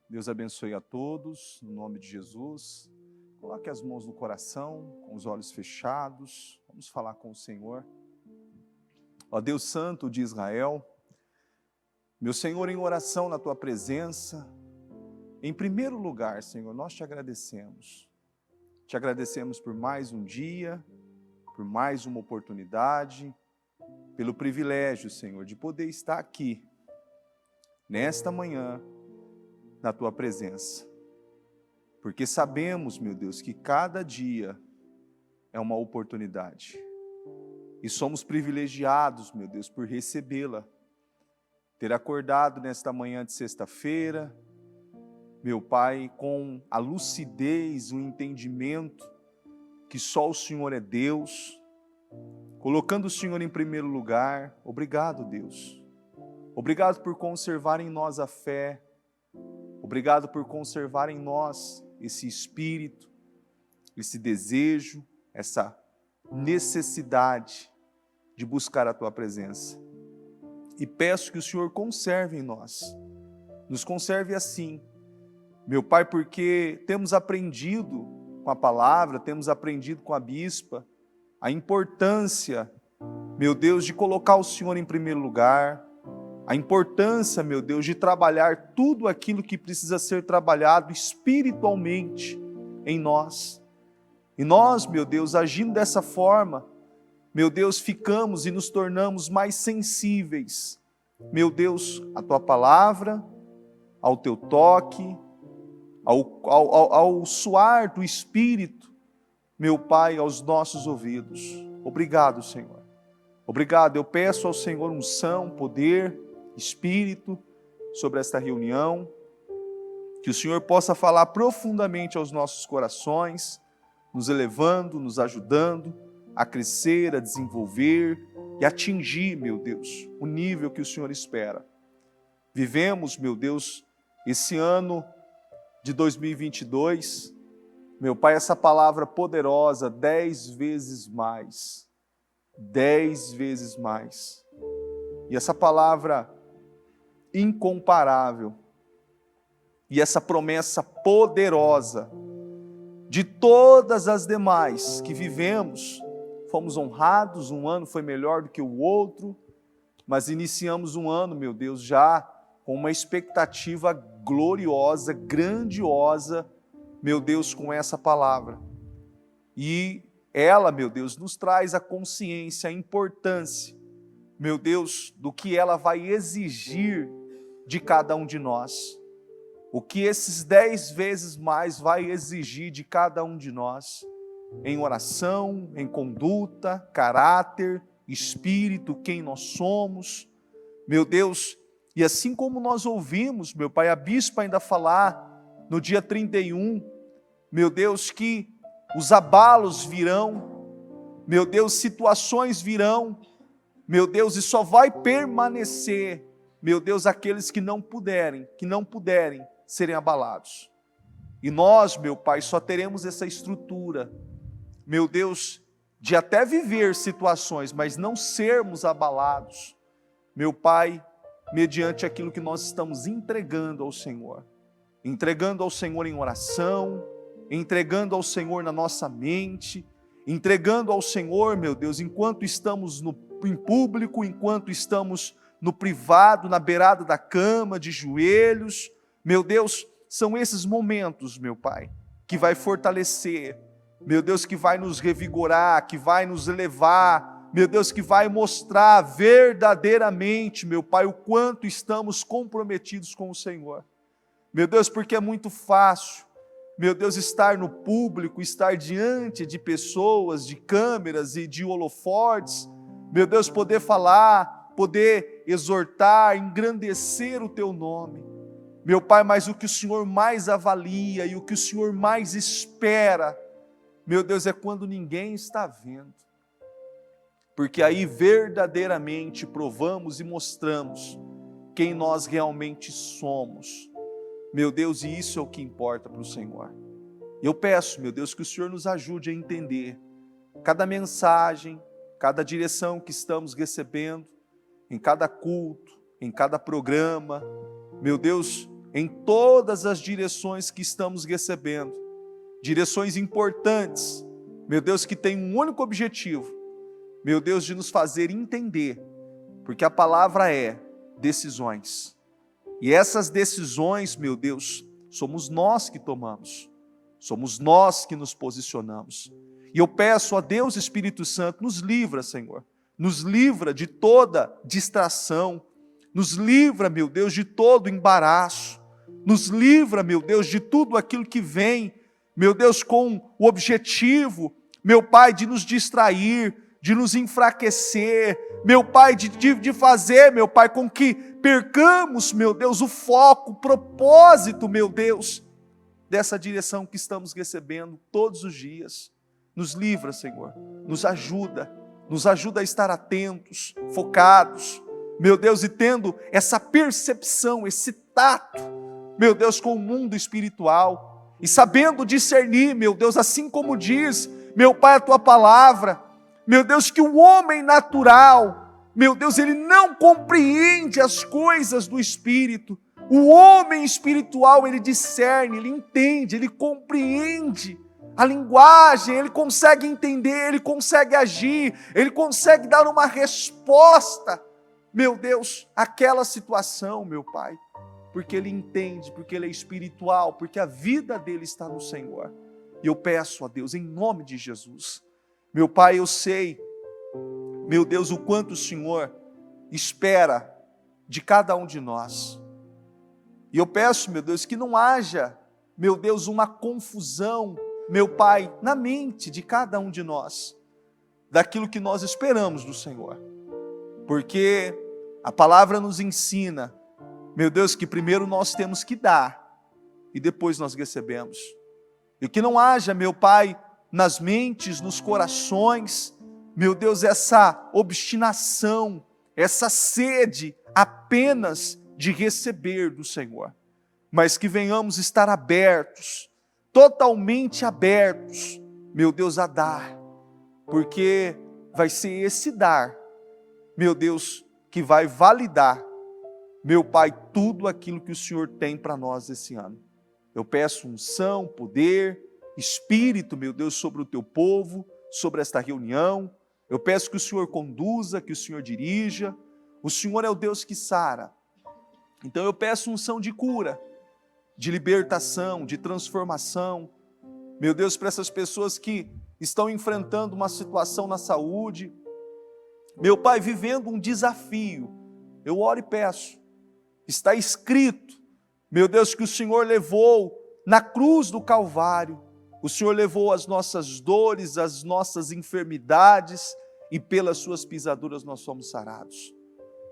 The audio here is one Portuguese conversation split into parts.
Deus abençoe a todos, no nome de Jesus. Coloque as mãos no coração, com os olhos fechados. Vamos falar com o Senhor. Ó Deus Santo de Israel, meu Senhor, em oração na Tua presença, em primeiro lugar, Senhor, nós te agradecemos. Te agradecemos por mais um dia, por mais uma oportunidade, pelo privilégio, Senhor, de poder estar aqui, nesta manhã, na Tua presença. Porque sabemos, meu Deus, que cada dia é uma oportunidade. E somos privilegiados, meu Deus, por recebê-la. Ter acordado nesta manhã de sexta-feira, meu Pai, com a lucidez, o entendimento que só o Senhor é Deus, colocando o Senhor em primeiro lugar. Obrigado, Deus. Obrigado por conservar em nós a fé. Obrigado por conservar em nós esse espírito, esse desejo, essa necessidade de buscar a Tua presença. E peço que o Senhor conserve em nós, nos conserve assim, meu Pai, porque temos aprendido com a palavra, temos aprendido com a bispa, a importância, meu Deus, de colocar o Senhor em primeiro lugar, a importância, meu Deus, de trabalhar tudo aquilo que precisa ser trabalhado espiritualmente em nós. E nós, meu Deus, agindo dessa forma, meu Deus, ficamos e nos tornamos mais sensíveis, meu Deus, à Tua palavra, ao Teu toque, ao suar do Espírito, meu Pai, aos nossos ouvidos. Obrigado, Senhor. Obrigado. Eu peço ao Senhor unção, poder, Espírito sobre esta reunião, que o Senhor possa falar profundamente aos nossos corações, nos elevando, nos ajudando a crescer, a desenvolver e atingir, meu Deus, o nível que o Senhor espera. Vivemos, meu Deus, esse ano de 2022, meu Pai, essa palavra poderosa, 10 vezes mais, 10 vezes mais. E essa palavra incomparável, e essa promessa poderosa, de todas as demais que vivemos, fomos honrados, um ano foi melhor do que o outro, mas iniciamos um ano, meu Deus, já com uma expectativa gloriosa, grandiosa, meu Deus, com essa palavra. E ela, meu Deus, nos traz a consciência, a importância, meu Deus, do que ela vai exigir de cada um de nós. O que esses 10 vezes mais vai exigir de cada um de nós, em oração, em conduta, caráter, espírito, quem nós somos, meu Deus. E assim como nós ouvimos, meu Pai, a bispa ainda falar no dia 31, meu Deus, que os abalos virão, meu Deus, situações virão, meu Deus, e só vai permanecer, meu Deus, aqueles que não puderem serem abalados. E nós, meu Pai, só teremos essa estrutura, meu Deus, de até viver situações, mas não sermos abalados, meu Pai, mediante aquilo que nós estamos entregando ao Senhor em oração, entregando ao Senhor na nossa mente, entregando ao Senhor, meu Deus, enquanto estamos em público, enquanto estamos no privado, na beirada da cama, de joelhos, meu Deus, são esses momentos, meu Pai, que vai fortalecer, meu Deus, que vai nos revigorar, que vai nos elevar, meu Deus, que vai mostrar verdadeiramente, meu Pai, o quanto estamos comprometidos com o Senhor. Meu Deus, porque é muito fácil, meu Deus, estar no público, estar diante de pessoas, de câmeras e de holofotes, meu Deus, poder falar, poder exortar, engrandecer o Teu nome. Meu Pai, mas o que o Senhor mais avalia e o que o Senhor mais espera, meu Deus, é quando ninguém está vendo. Porque aí verdadeiramente provamos e mostramos quem nós realmente somos. Meu Deus, e isso é o que importa para o Senhor. Eu peço, meu Deus, que o Senhor nos ajude a entender cada mensagem, cada direção que estamos recebendo, em cada culto, em cada programa. Meu Deus, em todas as direções que estamos recebendo, direções importantes, meu Deus, que tem um único objetivo, meu Deus, de nos fazer entender, porque a palavra é decisões, e essas decisões, meu Deus, somos nós que tomamos, somos nós que nos posicionamos. E eu peço a Deus Espírito Santo, nos livra, Senhor, nos livra de toda distração, nos livra, meu Deus, de todo embaraço, nos livra, meu Deus, de tudo aquilo que vem, meu Deus, com o objetivo, meu Pai, de nos distrair, de nos enfraquecer, meu Pai, de fazer, meu Pai, com que percamos, meu Deus, o foco, o propósito, meu Deus, dessa direção que estamos recebendo todos os dias. Nos livra, Senhor, nos ajuda a estar atentos, focados, meu Deus, e tendo essa percepção, esse tato, meu Deus, com o mundo espiritual, e sabendo discernir, meu Deus, assim como diz, meu Pai, a Tua palavra, meu Deus, que o homem natural, meu Deus, ele não compreende as coisas do Espírito. O homem espiritual, ele discerne, ele entende, ele compreende a linguagem, ele consegue entender, ele consegue agir, ele consegue dar uma resposta, meu Deus, àquela situação, meu Pai, porque ele entende, porque ele é espiritual, porque a vida dele está no Senhor. E eu peço a Deus, em nome de Jesus, meu Pai, eu sei, meu Deus, o quanto o Senhor espera de cada um de nós. E eu peço, meu Deus, que não haja, meu Deus, uma confusão, meu Pai, na mente de cada um de nós, daquilo que nós esperamos do Senhor. Porque a palavra nos ensina, meu Deus, que primeiro nós temos que dar, e depois nós recebemos. E que não haja, meu Pai, nas mentes, nos corações, meu Deus, essa obstinação, essa sede apenas de receber do Senhor, mas que venhamos estar abertos, totalmente abertos, meu Deus, a dar, porque vai ser esse dar, meu Deus, que vai validar, meu Pai, tudo aquilo que o Senhor tem para nós esse ano. Eu peço unção, poder, Espírito, meu Deus, sobre o Teu povo, sobre esta reunião. Eu peço que o Senhor conduza, que o Senhor dirija. O Senhor é o Deus que sara. Então eu peço unção de cura, de libertação, de transformação. Meu Deus, para essas pessoas que estão enfrentando uma situação na saúde, meu Pai, vivendo um desafio, eu oro e peço. Está escrito, meu Deus, que o Senhor levou na cruz do Calvário, o Senhor levou as nossas dores, as nossas enfermidades, e pelas suas pisaduras nós somos sarados.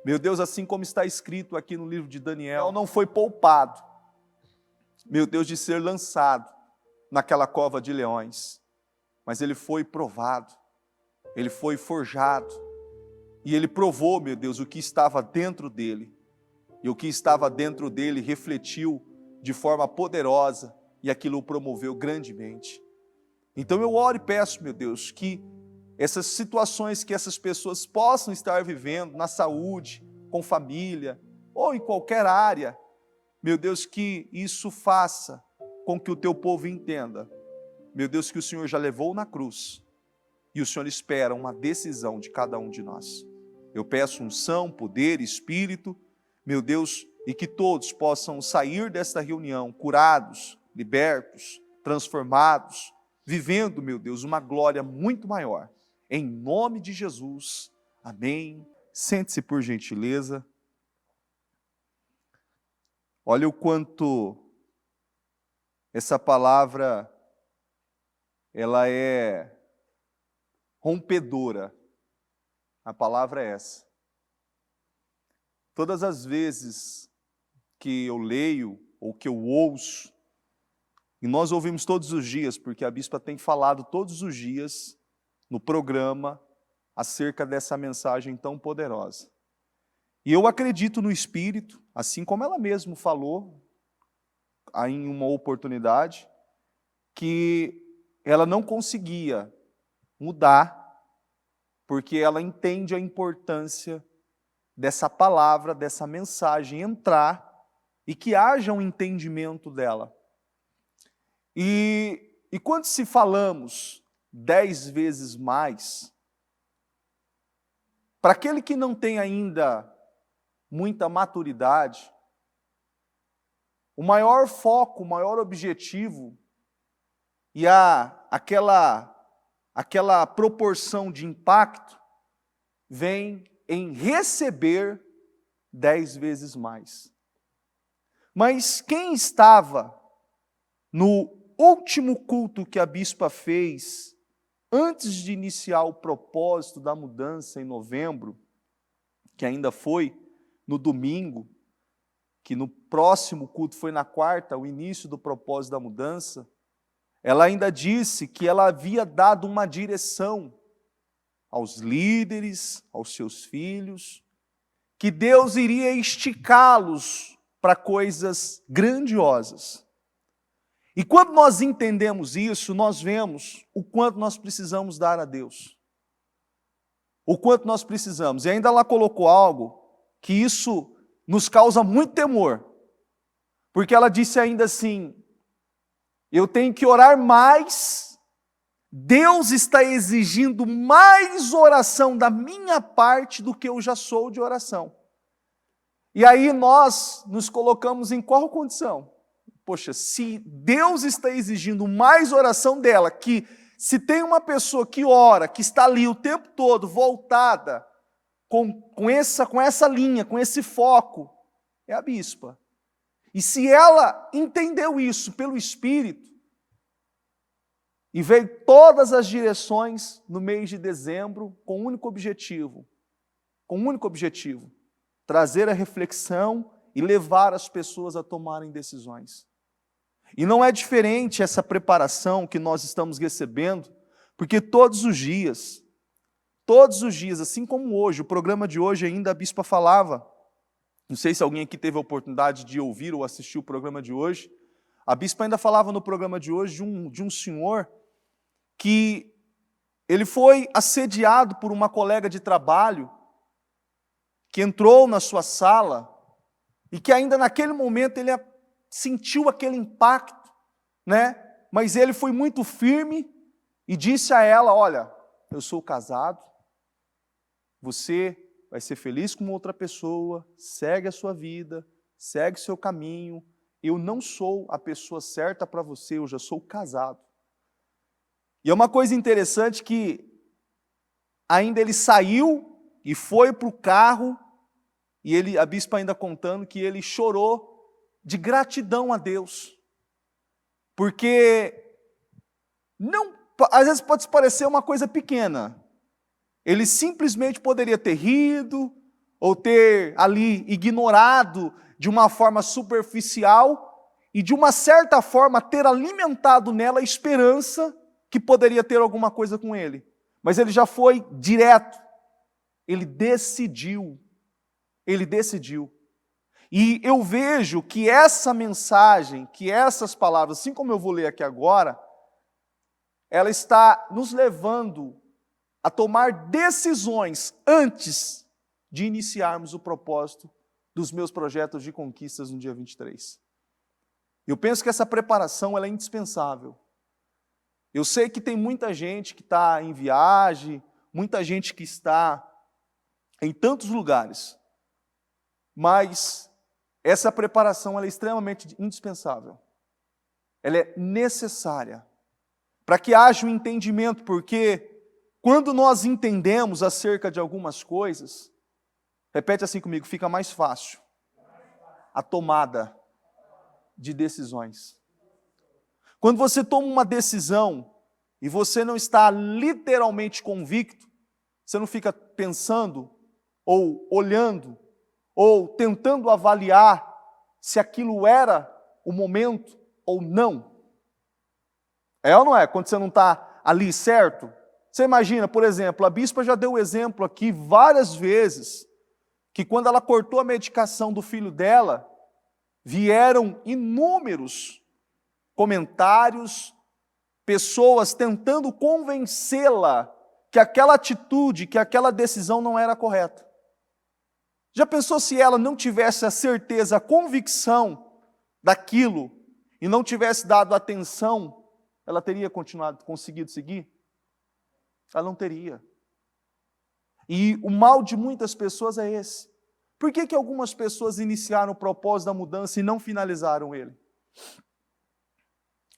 Meu Deus, assim como está escrito aqui no livro de Daniel, não foi poupado, meu Deus, de ser lançado naquela cova de leões, mas ele foi provado, ele foi forjado, e ele provou, meu Deus, o que estava dentro dele, e o que estava dentro dele refletiu de forma poderosa, e aquilo o promoveu grandemente. Então eu oro e peço, meu Deus, que essas situações que essas pessoas possam estar vivendo na saúde, com família, ou em qualquer área, meu Deus, que isso faça com que o Teu povo entenda, meu Deus, que o Senhor já levou na cruz, e o Senhor espera uma decisão de cada um de nós. Eu peço unção, poder, Espírito, meu Deus, e que todos possam sair desta reunião curados, libertos, transformados, vivendo, meu Deus, uma glória muito maior. Em nome de Jesus. Amém. Sente-se por gentileza. Olha o quanto essa palavra, ela é rompedora. A palavra é essa. Todas as vezes que eu leio ou que eu ouço, e nós ouvimos todos os dias, porque a bispa tem falado todos os dias no programa acerca dessa mensagem tão poderosa. E eu acredito no Espírito, assim como ela mesma falou em uma oportunidade, que ela não conseguia mudar, porque ela entende a importância dessa palavra, dessa mensagem entrar e que haja um entendimento dela. E quando se falamos 10 vezes mais, para aquele que não tem ainda muita maturidade, o maior foco, o maior objetivo e aquela proporção de impacto vem em receber 10 vezes mais. Mas quem estava no último culto que a bispa fez, antes de iniciar o propósito da mudança em novembro, que ainda foi no domingo, que no próximo culto foi na quarta, o início do propósito da mudança, ela ainda disse que ela havia dado uma direção aos líderes, aos seus filhos, que Deus iria esticá-los para coisas grandiosas. E quando nós entendemos isso, nós vemos o quanto nós precisamos dar a Deus. O quanto nós precisamos. E ainda ela colocou algo que isso nos causa muito temor. Porque ela disse ainda assim, eu tenho que orar mais, Deus está exigindo mais oração da minha parte do que eu já sou de oração. E aí nós nos colocamos em qual condição? Poxa, se Deus está exigindo mais oração dela, que se tem uma pessoa que ora, que está ali o tempo todo voltada com essa linha, com esse foco, é a bispa. E se ela entendeu isso pelo Espírito, e veio todas as direções no mês de dezembro com um único objetivo, trazer a reflexão e levar as pessoas a tomarem decisões. E não é diferente essa preparação que nós estamos recebendo, porque todos os dias, assim como hoje, o programa de hoje ainda a bispa falava, não sei se alguém aqui teve a oportunidade de ouvir ou assistir o programa de hoje, a bispa ainda falava no programa de hoje de um senhor que ele foi assediado por uma colega de trabalho que entrou na sua sala e que ainda naquele momento ele sentiu aquele impacto, né? Mas ele foi muito firme e disse a ela, olha, eu sou casado, você vai ser feliz com outra pessoa, segue a sua vida, segue o seu caminho, eu não sou a pessoa certa para você, eu já sou casado. E é uma coisa interessante que ainda ele saiu e foi para o carro, e a bispa ainda contando que ele chorou de gratidão a Deus. Porque às vezes pode parecer uma coisa pequena. Ele simplesmente poderia ter rido, ou ter ali ignorado de uma forma superficial, e de uma certa forma ter alimentado nela a esperança que poderia ter alguma coisa com ele. Mas ele já foi direto. Ele decidiu. E eu vejo que essa mensagem, que essas palavras, assim como eu vou ler aqui agora, ela está nos levando a tomar decisões antes de iniciarmos o propósito dos meus projetos de conquistas no dia 23. Eu penso que essa preparação ela é indispensável. Eu sei que tem muita gente que está em viagem, muita gente que está em tantos lugares, mas essa preparação ela é extremamente indispensável. Ela é necessária para que haja um entendimento, porque quando nós entendemos acerca de algumas coisas, repete assim comigo, fica mais fácil a tomada de decisões. Quando você toma uma decisão e você não está literalmente convicto, você não fica pensando ou olhando ou tentando avaliar se aquilo era o momento ou não. É ou não é? Quando você não está ali certo. Você imagina, por exemplo, a bispa já deu o exemplo aqui várias vezes, que quando ela cortou a medicação do filho dela, vieram inúmeros comentários, pessoas tentando convencê-la que aquela atitude, que aquela decisão não era correta. Já pensou se ela não tivesse a certeza, a convicção daquilo e não tivesse dado atenção, ela teria conseguido seguir? Ela não teria. E o mal de muitas pessoas é esse. Por que algumas pessoas iniciaram o propósito da mudança e não finalizaram ele?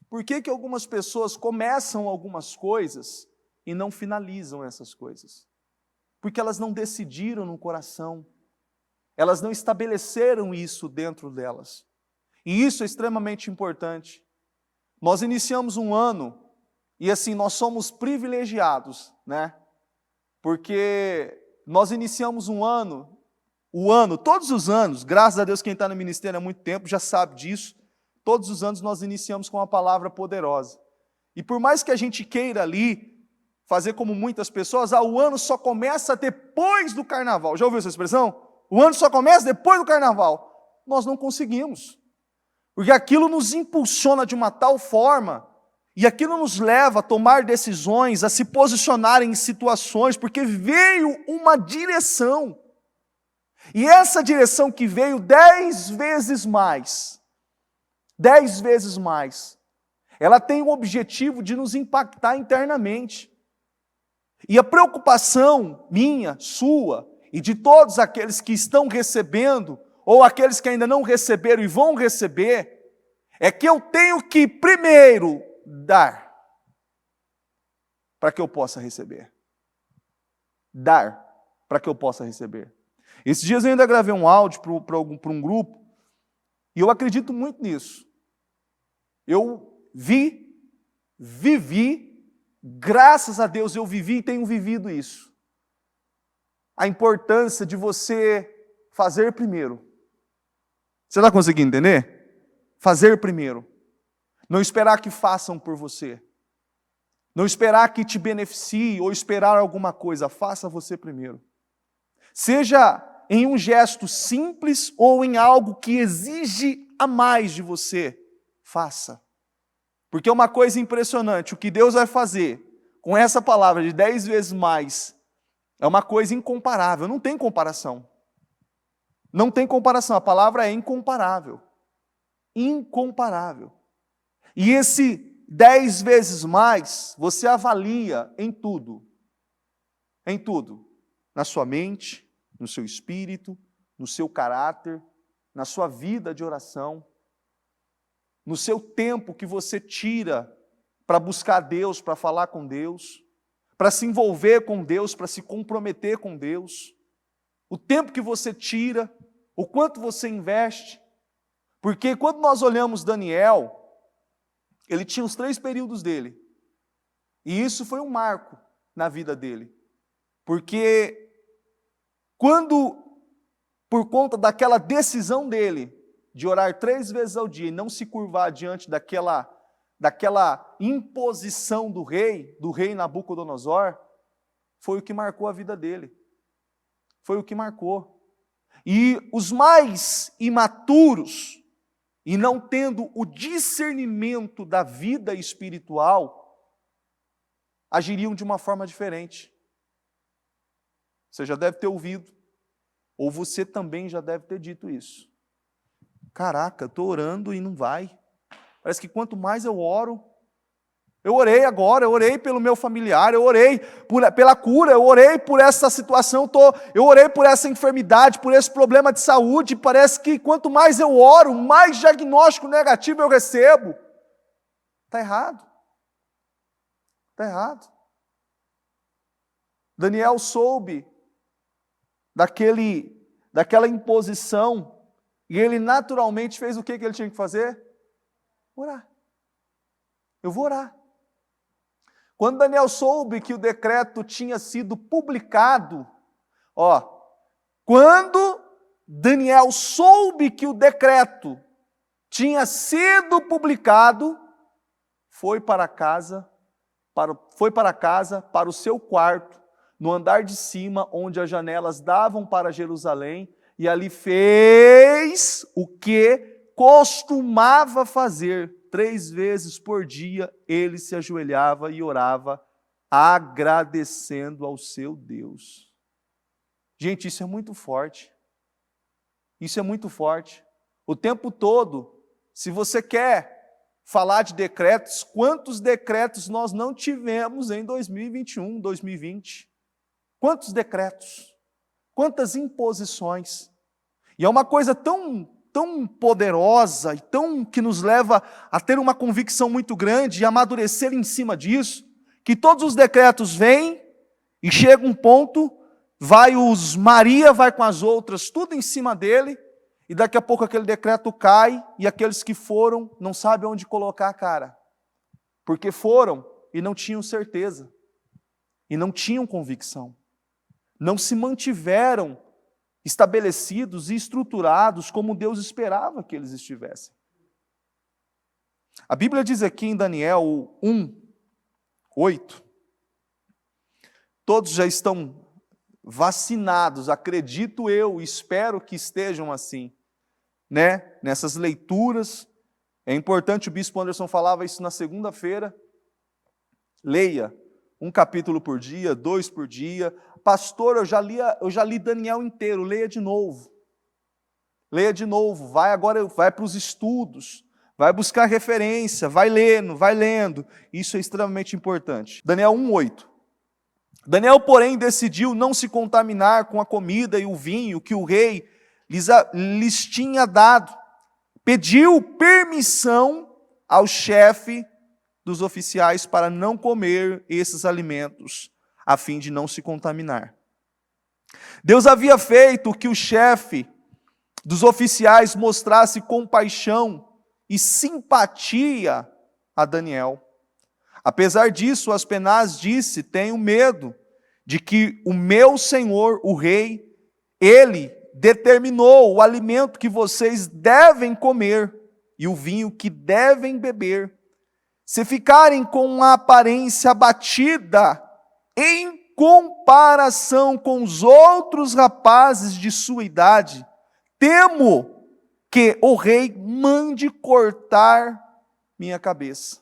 Por que algumas pessoas começam algumas coisas e não finalizam essas coisas? Porque elas não decidiram no coração. Elas não estabeleceram isso dentro delas. E isso é extremamente importante. Nós iniciamos um ano e assim, nós somos privilegiados, né? Porque nós iniciamos um ano, todos os anos, graças a Deus quem está no ministério há muito tempo já sabe disso, todos os anos nós iniciamos com uma palavra poderosa. E por mais que a gente queira ali fazer como muitas pessoas, o ano só começa depois do carnaval. Já ouviu essa expressão? O ano só começa depois do carnaval. Nós não conseguimos. Porque aquilo nos impulsiona de uma tal forma, e aquilo nos leva a tomar decisões, a se posicionar em situações, porque veio uma direção. E essa direção que veio 10 vezes mais, ela tem o objetivo de nos impactar internamente. E a preocupação minha, sua, e de todos aqueles que estão recebendo, ou aqueles que ainda não receberam e vão receber, é que eu tenho que primeiro dar, para que eu possa receber. Dar, para que eu possa receber. Esses dias eu ainda gravei um áudio para um grupo, e eu acredito muito nisso. Eu vivi, graças a Deus eu vivi e tenho vivido isso. A importância de você fazer primeiro. Você está conseguindo entender? Fazer primeiro. Não esperar que façam por você. Não esperar que te beneficie ou esperar alguma coisa. Faça você primeiro. Seja em um gesto simples ou em algo que exige a mais de você. Faça. Porque é uma coisa impressionante. O que Deus vai fazer com essa palavra de 10 vezes mais é uma coisa incomparável. Não tem comparação. Não tem comparação. A palavra é incomparável. Incomparável. E esse 10 vezes mais, você avalia em tudo. Em tudo. Na sua mente, no seu espírito, no seu caráter, na sua vida de oração, no seu tempo que você tira para buscar Deus, para falar com Deus, para se envolver com Deus, para se comprometer com Deus, o tempo que você tira, o quanto você investe. Porque quando nós olhamos Daniel, ele tinha os 3 períodos dele. E isso foi um marco na vida dele. Porque quando, por conta daquela decisão dele, de orar 3 vezes ao dia e não se curvar diante daquela imposição do rei Nabucodonosor, foi o que marcou a vida dele. Foi o que marcou. E os mais imaturos, e não tendo o discernimento da vida espiritual, agiriam de uma forma diferente. Você já deve ter ouvido, ou você também já deve ter dito isso. Caraca, estou orando e não vai. Parece que quanto mais eu oro, eu orei agora, eu orei pelo meu familiar, eu orei pela cura, eu orei por essa situação, eu orei por essa enfermidade, por esse problema de saúde, parece que quanto mais eu oro, mais diagnóstico negativo eu recebo. Está errado. Está errado. Daniel soube daquela imposição, e ele naturalmente fez o que ele tinha que fazer? Orar. Eu vou orar. Quando Daniel soube que o decreto tinha sido publicado, quando Daniel soube que o decreto tinha sido publicado, foi para casa, para o seu quarto, no andar de cima, onde as janelas davam para Jerusalém, e ali fez o que costumava fazer. 3 vezes por dia ele se ajoelhava e orava, agradecendo ao seu Deus. Gente, isso é muito forte. Isso é muito forte. O tempo todo, se você quer falar de decretos, quantos decretos nós não tivemos em 2021, 2020? Quantos decretos? Quantas imposições? E é uma coisa tão poderosa e que nos leva a ter uma convicção muito grande e amadurecer em cima disso, que todos os decretos vêm e chega um ponto, Maria vai com as outras, tudo em cima dele, e daqui a pouco aquele decreto cai e aqueles que foram não sabem onde colocar a cara, porque foram e não tinham certeza, e não tinham convicção, não se mantiveram estabelecidos e estruturados como Deus esperava que eles estivessem. A Bíblia diz aqui em Daniel 1:8, todos já estão vacinados, acredito eu, espero que estejam assim, né? Nessas leituras, é importante, o Bispo Anderson falava isso na segunda-feira, leia 1 capítulo por dia, 2 por dia. Pastor, eu já li Daniel inteiro, leia de novo. Leia de novo, vai para os estudos, vai buscar referência, vai lendo. Isso é extremamente importante. Daniel 1:8. Daniel, porém, decidiu não se contaminar com a comida e o vinho que o rei lhes tinha dado. Pediu permissão ao chefe dos oficiais para não comer esses alimentos, a fim de não se contaminar. Deus havia feito que o chefe dos oficiais mostrasse compaixão e simpatia a Daniel. Apesar disso, Aspenaz disse: tenho medo de que o meu senhor, o rei, ele determinou o alimento que vocês devem comer e o vinho que devem beber. Se ficarem com a aparência abatida em comparação com os outros rapazes de sua idade, temo que o rei mande cortar minha cabeça.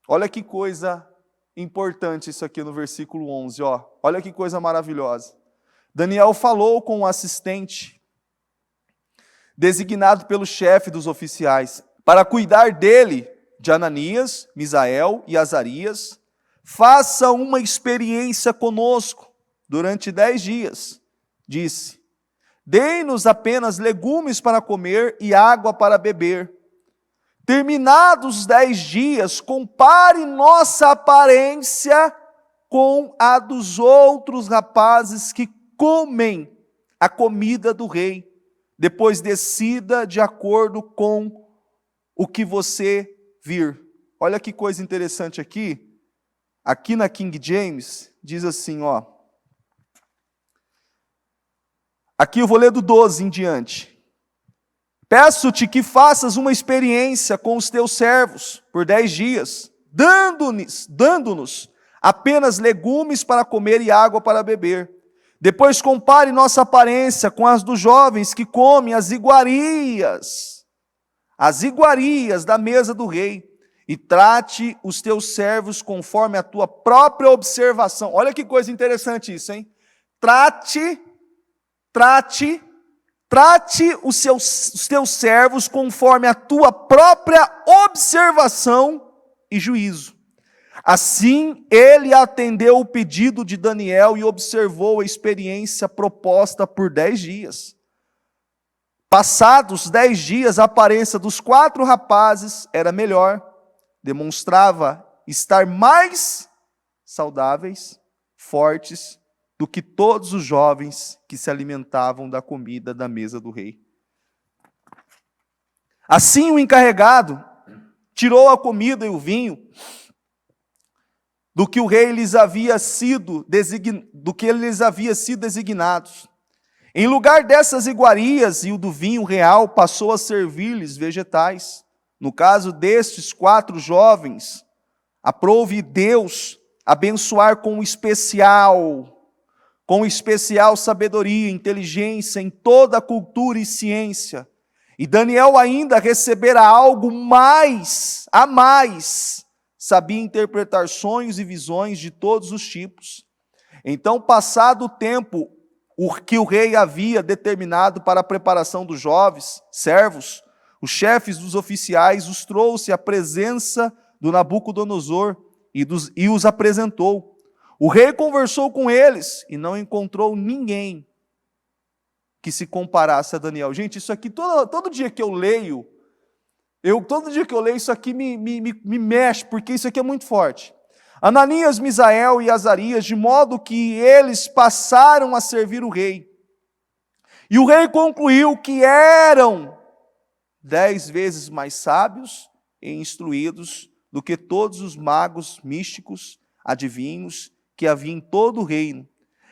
Olha que coisa importante isso aqui no versículo 11, ó. Olha que coisa maravilhosa. Daniel falou com o assistente, designado pelo chefe dos oficiais, para cuidar dele, de Ananias, Misael e Azarias. Faça uma experiência conosco durante 10 dias, disse. Dê-nos apenas legumes para comer e água para beber. Terminados os 10 dias, compare nossa aparência com a dos outros rapazes que comem a comida do rei. Depois decida de acordo com o que você vir. Olha que coisa interessante aqui. Aqui na King James, diz assim, ó. Aqui eu vou ler do 12 em diante. Peço-te que faças uma experiência com os teus servos por 10 dias, dando-nos apenas legumes para comer e água para beber. Depois compare nossa aparência com as dos jovens que comem as iguarias da mesa do rei, e trate os teus servos conforme a tua própria observação. Olha que coisa interessante isso, hein? Trate os teus servos conforme a tua própria observação e juízo. Assim, ele atendeu o pedido de Daniel e observou a experiência proposta por 10 dias. Passados 10 dias, a aparência dos 4 rapazes era melhor, demonstrava estar mais saudáveis, fortes, do que todos os jovens que se alimentavam da comida da mesa do rei. Assim, o encarregado tirou a comida e o vinho do que eles haviam sido designados. Em lugar dessas iguarias e o do vinho real, passou a servir-lhes vegetais. No caso destes 4 jovens, aprove Deus abençoar com especial sabedoria, inteligência em toda a cultura e ciência. E Daniel ainda recebera algo a mais, sabia interpretar sonhos e visões de todos os tipos. Então, passado o tempo, o que o rei havia determinado para a preparação dos jovens, servos, os chefes dos oficiais, os trouxe à presença do Nabucodonosor e os apresentou. O rei conversou com eles e não encontrou ninguém que se comparasse a Daniel. Gente, isso aqui, todo dia que eu leio, isso aqui me mexe, porque isso aqui é muito forte. Ananias, Misael e Azarias, de modo que eles passaram a servir o rei. E o rei concluiu que eram 10 vezes mais sábios e instruídos do que todos os magos místicos, adivinhos, que havia em todo o reino.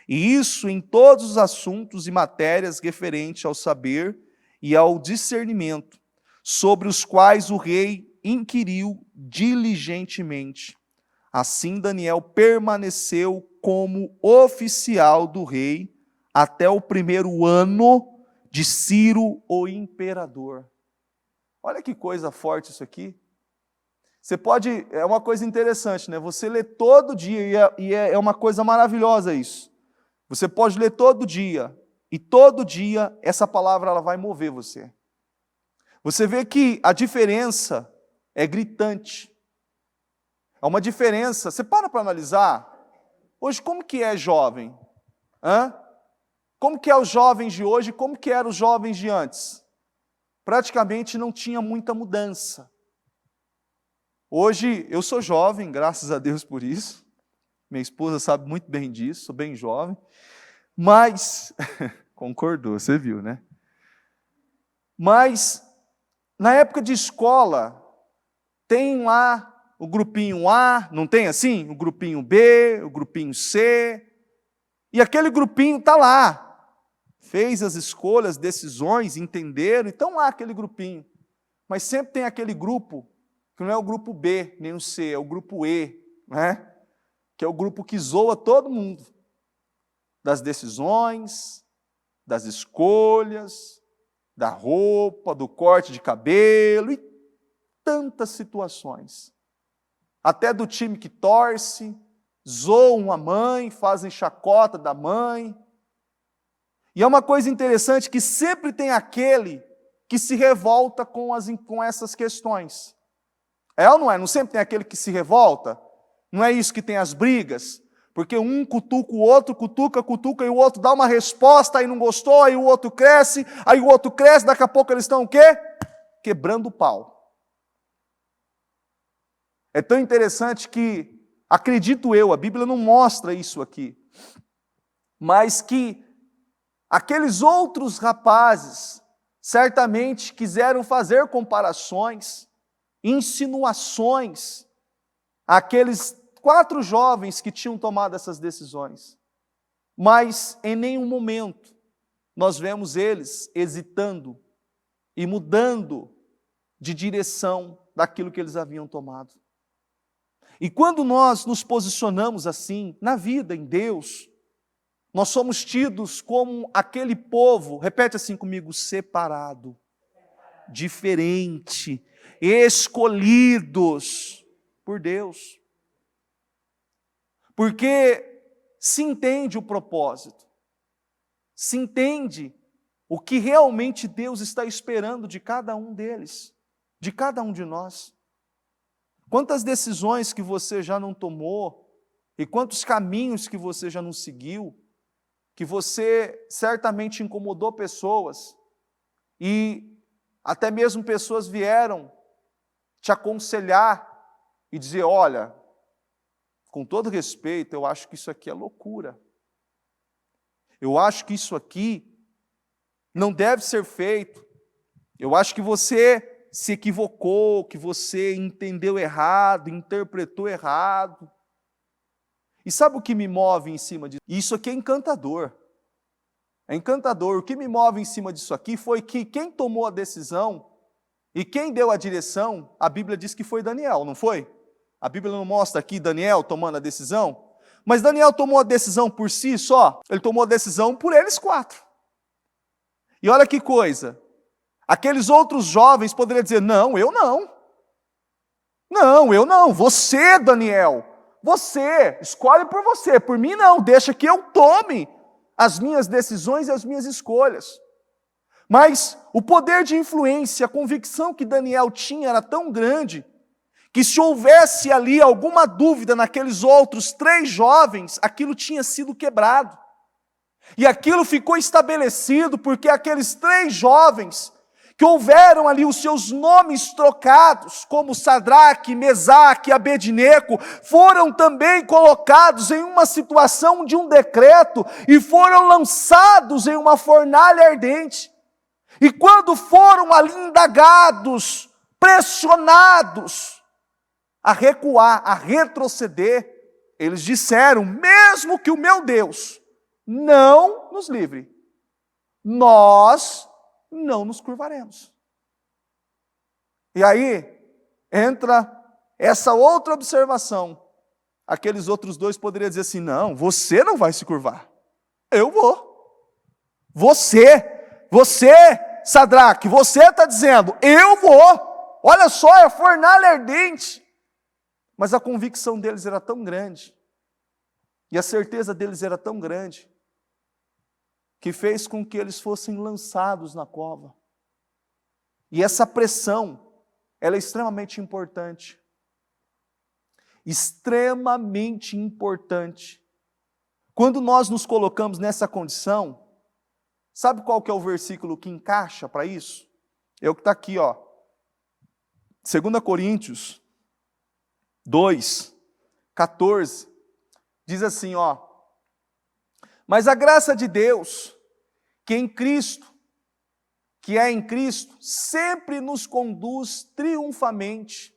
E isso em todos os assuntos e matérias referentes ao saber e ao discernimento, sobre os quais o rei inquiriu diligentemente. Assim Daniel permaneceu como oficial do rei até o 1º ano de Ciro, o imperador. Olha que coisa forte isso aqui. É uma coisa interessante, né? Você lê todo dia, e é uma coisa maravilhosa isso. Você pode ler todo dia, e todo dia essa palavra ela vai mover você. Você vê que a diferença é gritante. É uma diferença. Você para analisar, hoje como que é jovem? Como que é os jovens de hoje, como que eram os jovens de antes? Praticamente não tinha muita mudança. Hoje, eu sou jovem, graças a Deus por isso. Minha esposa sabe muito bem disso, sou bem jovem. Mas, concordou, você viu, né? Mas, na época de escola, tem lá o grupinho A, não tem assim? O grupinho B, o grupinho C. E aquele grupinho está lá. Fez as escolhas, decisões, entenderam, e estão lá aquele grupinho. Mas sempre tem aquele grupo, que não é o grupo B, nem o C, é o grupo E, né? Que é o grupo que zoa todo mundo. Das decisões, das escolhas, da roupa, do corte de cabelo, e tantas situações. Até do time que torce, zoam a mãe, fazem chacota da mãe. E é uma coisa interessante que sempre tem aquele que se revolta com essas questões. É ou não é? Não sempre tem aquele que se revolta? Não é isso que tem as brigas? Porque um cutuca o outro, cutuca, e o outro dá uma resposta, aí não gostou, aí o outro cresce, daqui a pouco eles estão o quê? Quebrando o pau. É tão interessante que, acredito eu, a Bíblia não mostra isso aqui, mas que aqueles outros rapazes certamente quiseram fazer comparações, insinuações àqueles 4 jovens que tinham tomado essas decisões. Mas em nenhum momento nós vemos eles hesitando e mudando de direção daquilo que eles haviam tomado. E quando nós nos posicionamos assim, na vida, em Deus, nós somos tidos como aquele povo, repete assim comigo, separado, diferente, escolhidos por Deus. Porque se entende o propósito, se entende o que realmente Deus está esperando de cada um deles, de cada um de nós. Quantas decisões que você já não tomou, e quantos caminhos que você já não seguiu, que você certamente incomodou pessoas, e até mesmo pessoas vieram te aconselhar e dizer, olha, com todo respeito, eu acho que isso aqui é loucura. Eu acho que isso aqui não deve ser feito. Eu acho que você se equivocou, que você entendeu errado, interpretou errado. E sabe o que me move em cima disso? Isso aqui é encantador. É encantador. O que me move em cima disso aqui foi que quem tomou a decisão e quem deu a direção, a Bíblia diz que foi Daniel, não foi? A Bíblia não mostra aqui Daniel tomando a decisão? Mas Daniel tomou a decisão por si só? Ele tomou a decisão por eles 4. E olha que coisa. Aqueles outros jovens poderiam dizer, não, eu não. Não, eu não. Você, Daniel. Você. Escolhe por você. Por mim não. Deixa que eu tome as minhas decisões e as minhas escolhas. Mas o poder de influência, a convicção que Daniel tinha era tão grande, que se houvesse ali alguma dúvida naqueles outros 3 jovens, aquilo tinha sido quebrado. E aquilo ficou estabelecido porque aqueles 3 jovens, que houveram ali os seus nomes trocados, como Sadraque, Mesaque e Abednego, foram também colocados em uma situação de um decreto e foram lançados em uma fornalha ardente. E quando foram ali indagados, pressionados a recuar, a retroceder, eles disseram: mesmo que o meu Deus não nos livre, nós não nos curvaremos. E aí entra essa outra observação. Aqueles outros 2 poderiam dizer assim: não, você não vai se curvar, eu vou. Você, Sadraque, você está dizendo, eu vou. Olha só, é fornalha ardente. Mas a convicção deles era tão grande, e a certeza deles era tão grande, que fez com que eles fossem lançados na cova. E essa pressão, ela é extremamente importante. Extremamente importante. Quando nós nos colocamos nessa condição, sabe qual que é o versículo que encaixa para isso? É o que está aqui, ó. 2 Coríntios 2, 14. Diz assim, ó: mas a graça de Deus, que é em Cristo, sempre nos conduz triunfamente.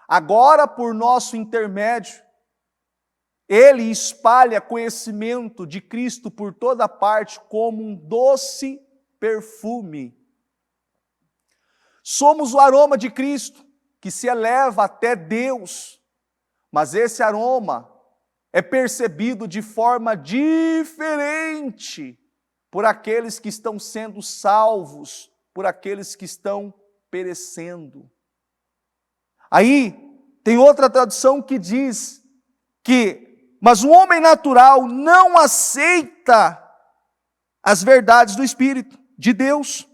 Agora, por nosso intermédio, Ele espalha conhecimento de Cristo por toda parte como um doce perfume. Somos o aroma de Cristo, que se eleva até Deus, mas esse aroma é percebido de forma diferente por aqueles que estão sendo salvos, por aqueles que estão perecendo. Aí, tem outra tradução que diz que, mas o homem natural não aceita as verdades do Espírito de Deus.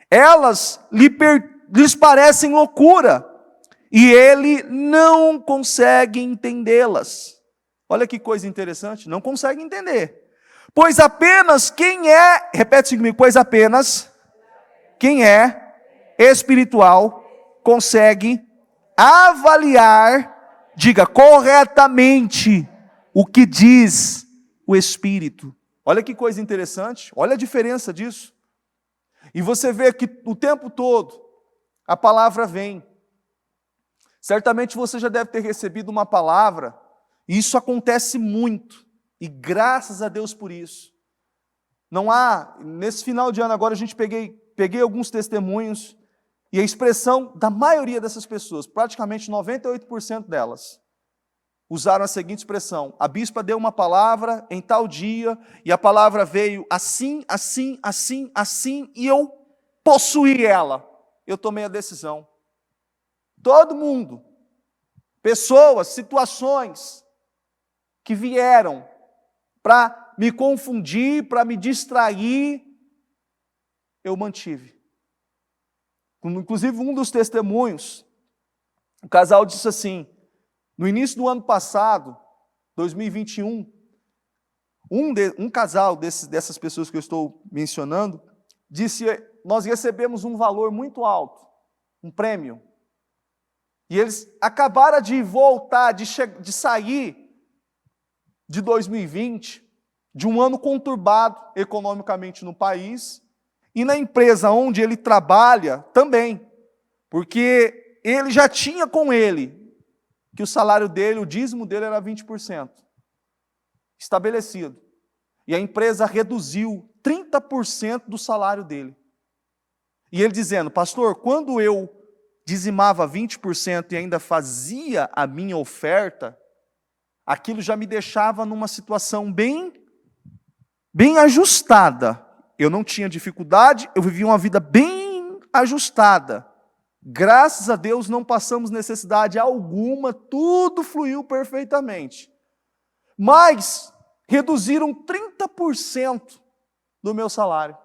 Elas lhes parecem loucura, e ele não consegue entendê-las. Olha que coisa interessante, não consegue entender. Pois apenas quem é, repete comigo, pois apenas quem é espiritual consegue avaliar, diga, corretamente o que diz o Espírito. Olha que coisa interessante, olha a diferença disso. E você vê que o tempo todo a palavra vem. Certamente você já deve ter recebido uma palavra, e isso acontece muito, e graças a Deus por isso. Não há, nesse final de ano agora a gente peguei alguns testemunhos, e a expressão da maioria dessas pessoas, praticamente 98% delas, usaram a seguinte expressão: a bispa deu uma palavra em tal dia, e a palavra veio assim, assim, assim, assim, e eu possuí ela, eu tomei a decisão. Todo mundo, pessoas, situações que vieram para me confundir, para me distrair, eu mantive. Inclusive, um dos testemunhos, o casal disse assim: no início do ano passado, 2021, um casal dessas pessoas que eu estou mencionando, disse: nós recebemos um valor muito alto, um prêmio, e eles acabaram de voltar, de sair de 2020, de um ano conturbado economicamente no país, e na empresa onde ele trabalha também, porque ele já tinha com ele que o salário dele, o dízimo dele era 20%, estabelecido. E a empresa reduziu 30% do salário dele. E ele dizendo: pastor, quando eu dizimava 20% e ainda fazia a minha oferta, aquilo já me deixava numa situação bem ajustada. Eu não tinha dificuldade, eu vivia uma vida bem ajustada. Graças a Deus não passamos necessidade alguma, tudo fluiu perfeitamente. Mas, reduziram 30% do meu salário.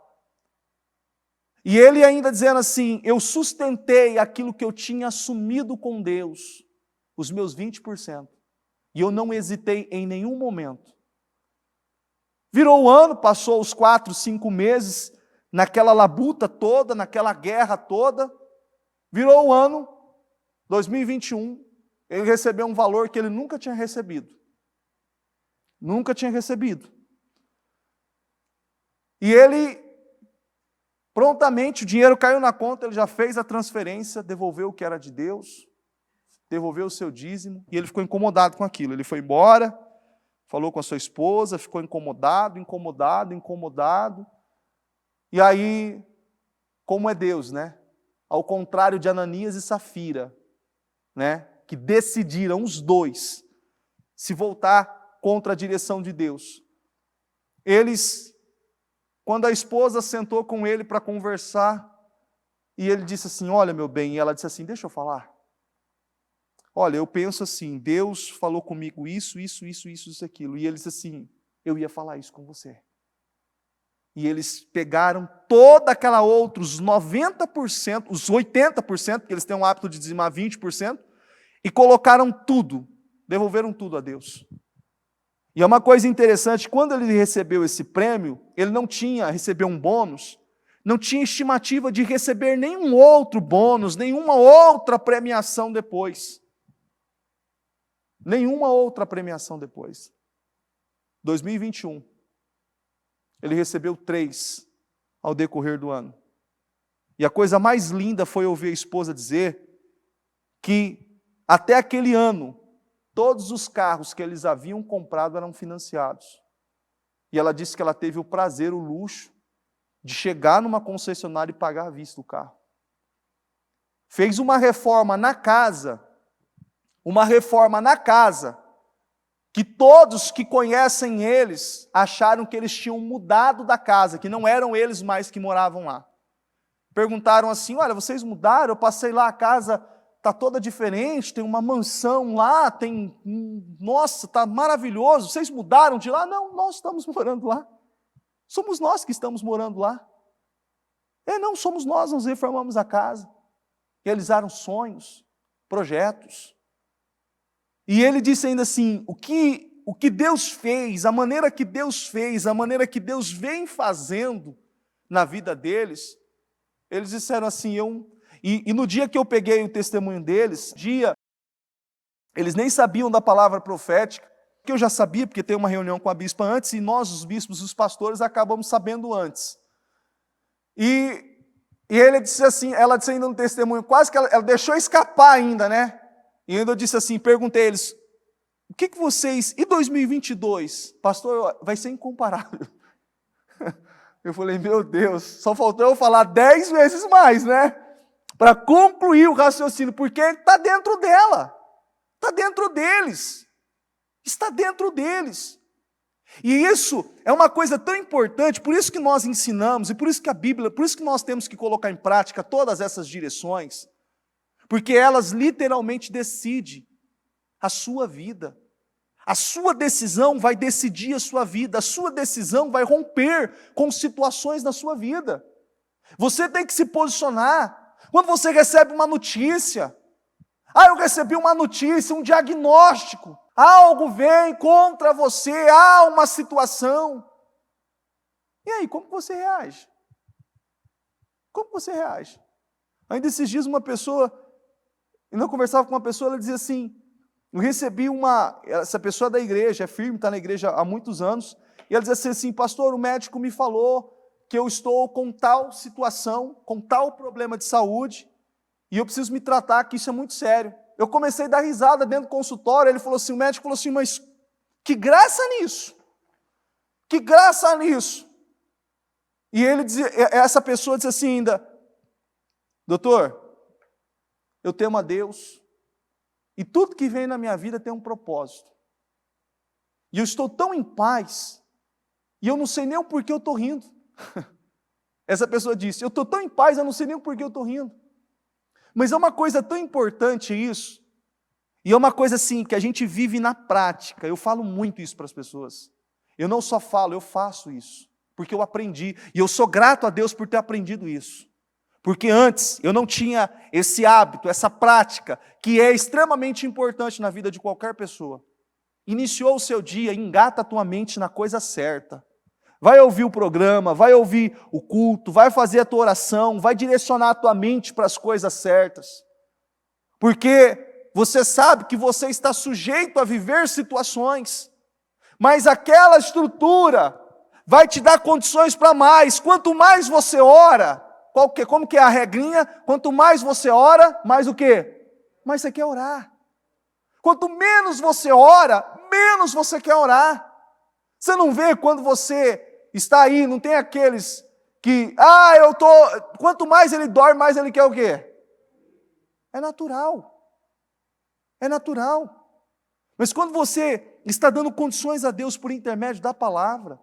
E ele ainda dizendo assim, eu sustentei aquilo que eu tinha assumido com Deus, os meus 20%. E eu não hesitei em nenhum momento. Virou o ano, passou os 4, 5 meses, naquela labuta toda, naquela guerra toda. Virou o ano, 2021, ele recebeu um valor que ele nunca tinha recebido. Nunca tinha recebido. E ele, prontamente, o dinheiro caiu na conta, ele já fez a transferência, devolveu o que era de Deus, devolveu o seu dízimo, e ele ficou incomodado com aquilo. Ele foi embora, falou com a sua esposa, ficou incomodado. E aí, como é Deus, né? Ao contrário de Ananias e Safira, né? Que decidiram os dois se voltar contra a direção de Deus. Eles, quando a esposa sentou com ele para conversar, e ele disse assim, olha meu bem, e ela disse assim, deixa eu falar. Olha, eu penso assim, Deus falou comigo isso, aquilo. E ele disse assim, eu ia falar isso com você. E eles pegaram toda aquela outra, os 90%, os 80%, porque eles têm o hábito de dizimar 20%, e colocaram tudo, devolveram tudo a Deus. E é uma coisa interessante, quando ele recebeu esse prêmio, ele não recebeu um bônus, não tinha estimativa de receber nenhum outro bônus, nenhuma outra premiação depois. Nenhuma outra premiação depois. 2021. Ele recebeu 3 ao decorrer do ano. E a coisa mais linda foi ouvir a esposa dizer que até aquele ano, todos os carros que eles haviam comprado eram financiados. E ela disse que ela teve o prazer, o luxo, de chegar numa concessionária e pagar à vista o carro. Fez uma reforma na casa, que todos que conhecem eles acharam que eles tinham mudado da casa, que não eram eles mais que moravam lá. Perguntaram assim, olha, vocês mudaram? Eu passei lá, a casa está toda diferente, tem uma mansão lá, nossa, está maravilhoso, vocês mudaram de lá? Não, nós estamos morando lá. Somos nós que estamos morando lá. Não, somos nós reformamos a casa. Realizaram sonhos, projetos. E ele disse ainda assim, o que Deus fez, a maneira que Deus fez, a maneira que Deus vem fazendo na vida deles, eles disseram assim, e no dia que eu peguei o testemunho deles, eles nem sabiam da palavra profética, que eu já sabia, porque tem uma reunião com a bispa antes, e nós, os bispos, os pastores, acabamos sabendo antes. E ele disse assim, ela disse ainda no testemunho, quase que ela deixou escapar ainda, né? E ainda eu disse assim, perguntei a eles, o que vocês, e 2022? Pastor, vai ser incomparável. Eu falei, meu Deus, só faltou eu falar 10 vezes mais, né? Para concluir o raciocínio, porque está dentro dela, está dentro deles, está dentro deles. E isso é uma coisa tão importante, por isso que nós ensinamos, e por isso que a Bíblia, por isso que nós temos que colocar em prática todas essas direções, porque elas literalmente decidem a sua vida. A sua decisão vai decidir a sua vida, a sua decisão vai romper com situações na sua vida. Você tem que se posicionar. Quando você recebe uma notícia, eu recebi uma notícia, um diagnóstico, algo vem contra você, há uma situação. E aí, como você reage? Como você reage? Ainda esses dias uma pessoa, eu conversava com uma pessoa, ela dizia assim, eu recebi essa pessoa é da igreja, é firme, está na igreja há muitos anos, e ela dizia assim, pastor, o médico me falou que eu estou com tal situação, com tal problema de saúde, e eu preciso me tratar, que isso é muito sério. Eu comecei a dar risada dentro do consultório, o médico falou assim, mas que graça nisso? Que graça nisso? E essa pessoa disse assim ainda, doutor, eu temo a Deus, e tudo que vem na minha vida tem um propósito. E eu estou tão em paz, e eu não sei nem o porquê eu estou rindo. Essa pessoa disse, eu estou tão em paz, eu não sei nem o porquê eu estou rindo. Mas é uma coisa tão importante isso, e é uma coisa assim, que a gente vive na prática, eu falo muito isso para as pessoas. Eu não só falo, eu faço isso, porque eu aprendi, e eu sou grato a Deus por ter aprendido isso. Porque antes eu não tinha esse hábito, essa prática, que é extremamente importante na vida de qualquer pessoa. Iniciou o seu dia, engata a tua mente na coisa certa. Vai ouvir o programa, vai ouvir o culto, vai fazer a tua oração, vai direcionar a tua mente para as coisas certas. Porque você sabe que você está sujeito a viver situações, mas aquela estrutura vai te dar condições para mais. Quanto mais você ora, como que é a regrinha? Quanto mais você ora, mais o quê? Mais você quer orar. Quanto menos você ora, menos você quer orar. Você não vê quando você está aí, não tem aqueles que, quanto mais ele dorme, mais ele quer o quê? É natural. É natural. Mas quando você está dando condições a Deus por intermédio da palavra,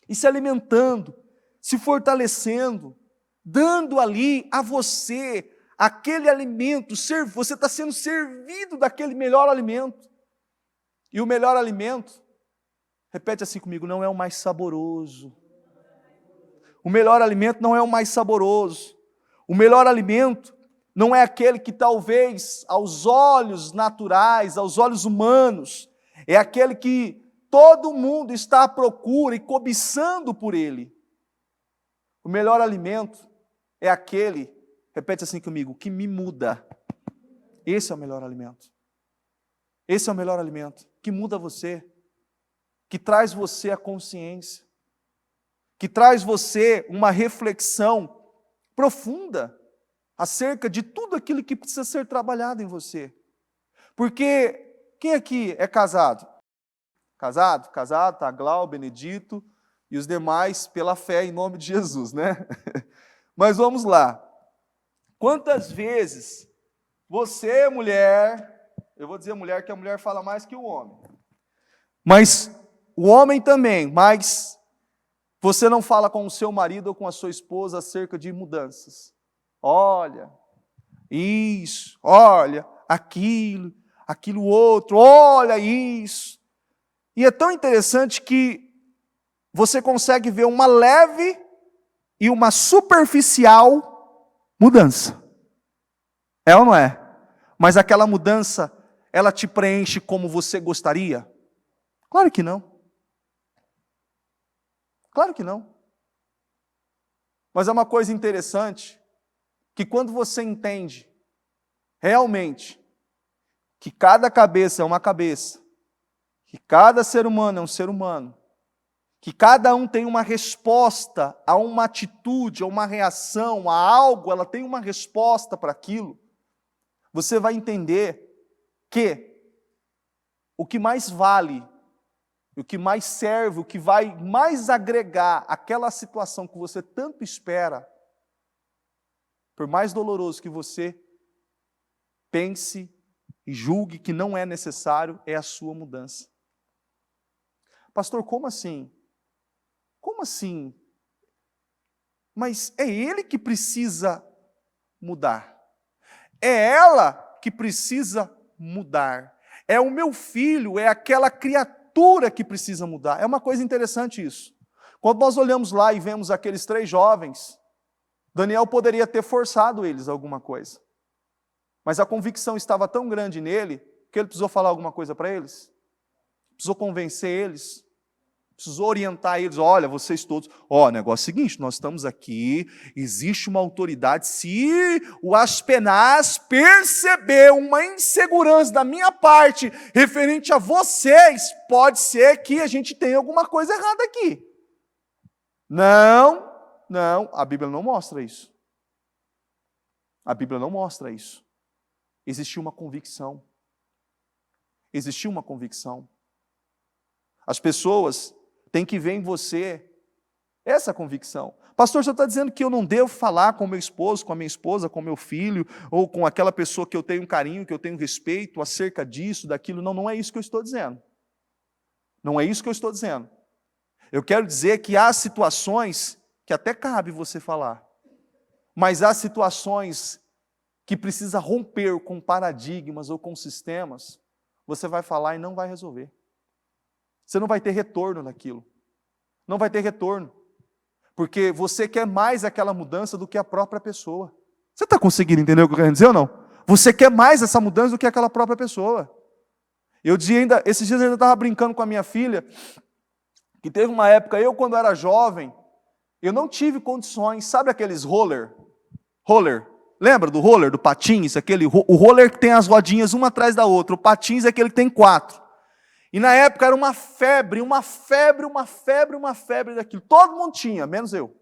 e se alimentando, se fortalecendo, dando ali a você aquele alimento, você está sendo servido daquele melhor alimento. E o melhor alimento, repete assim comigo, não é o mais saboroso. O melhor alimento não é o mais saboroso. O melhor alimento não é aquele que talvez aos olhos naturais, aos olhos humanos, é aquele que todo mundo está à procura e cobiçando por ele. O melhor alimento é aquele, repete assim comigo, que me muda. Esse é o melhor alimento. Esse é o melhor alimento, que muda você, que traz você a consciência, que traz você uma reflexão profunda acerca de tudo aquilo que precisa ser trabalhado em você. Porque quem aqui é casado? Casado, tá, Glau, Benedito e os demais pela fé em nome de Jesus, né? Mas vamos lá. Quantas vezes você, mulher, eu vou dizer mulher, que a mulher fala mais que o homem, mas o homem também, mas você não fala com o seu marido ou com a sua esposa acerca de mudanças. Olha, isso, olha, aquilo outro, olha isso. E é tão interessante que você consegue ver uma leve e uma superficial mudança. É ou não é? Mas aquela mudança, ela te preenche como você gostaria? Claro que não. Claro que não. Mas é uma coisa interessante, que quando você entende realmente que cada cabeça é uma cabeça, que cada ser humano é um ser humano, que cada um tem uma resposta a uma atitude, a uma reação, a algo, ela tem uma resposta para aquilo, você vai entender que o que mais vale, o que mais serve, o que vai mais agregar àquela situação que você tanto espera, por mais doloroso que você pense e julgue que não é necessário, é a sua mudança. Pastor, como assim? Como assim? Mas é ele que precisa mudar. É ela que precisa mudar. É o meu filho, é aquela criatura que precisa mudar. É uma coisa interessante isso. Quando nós olhamos lá e vemos aqueles 3 jovens, Daniel poderia ter forçado eles a alguma coisa. Mas a convicção estava tão grande nele, que ele precisou falar alguma coisa para eles. Precisou convencer eles. Precisou orientar eles. Olha, vocês todos... o negócio é o seguinte, nós estamos aqui, existe uma autoridade. Se o Aspenaz perceber uma insegurança da minha parte referente a vocês, pode ser que a gente tenha alguma coisa errada aqui. Não, a Bíblia não mostra isso. A Bíblia não mostra isso. Existiu uma convicção. Existiu uma convicção. As pessoas têm que ver em você essa convicção. Pastor, você está dizendo que eu não devo falar com meu esposo, com a minha esposa, com meu filho, ou com aquela pessoa que eu tenho carinho, que eu tenho respeito acerca disso, daquilo. Não, não é isso que eu estou dizendo. Não é isso que eu estou dizendo. Eu quero dizer que há situações que até cabe você falar, mas há situações que precisa romper com paradigmas ou com sistemas, você vai falar e não vai resolver. você não vai ter retorno naquilo. Não vai ter retorno. Porque você quer mais aquela mudança do que a própria pessoa. Você está conseguindo entender o que eu quero dizer ou não? Você quer mais essa mudança do que aquela própria pessoa. Esses dias eu ainda estava brincando com a minha filha, que teve uma época, eu quando era jovem, eu não tive condições, sabe aqueles roller? Lembra do roller, do patins? O roller que tem as rodinhas uma atrás da outra, o patins é aquele que tem 4. E na época era uma febre daquilo. Todo mundo tinha, menos eu.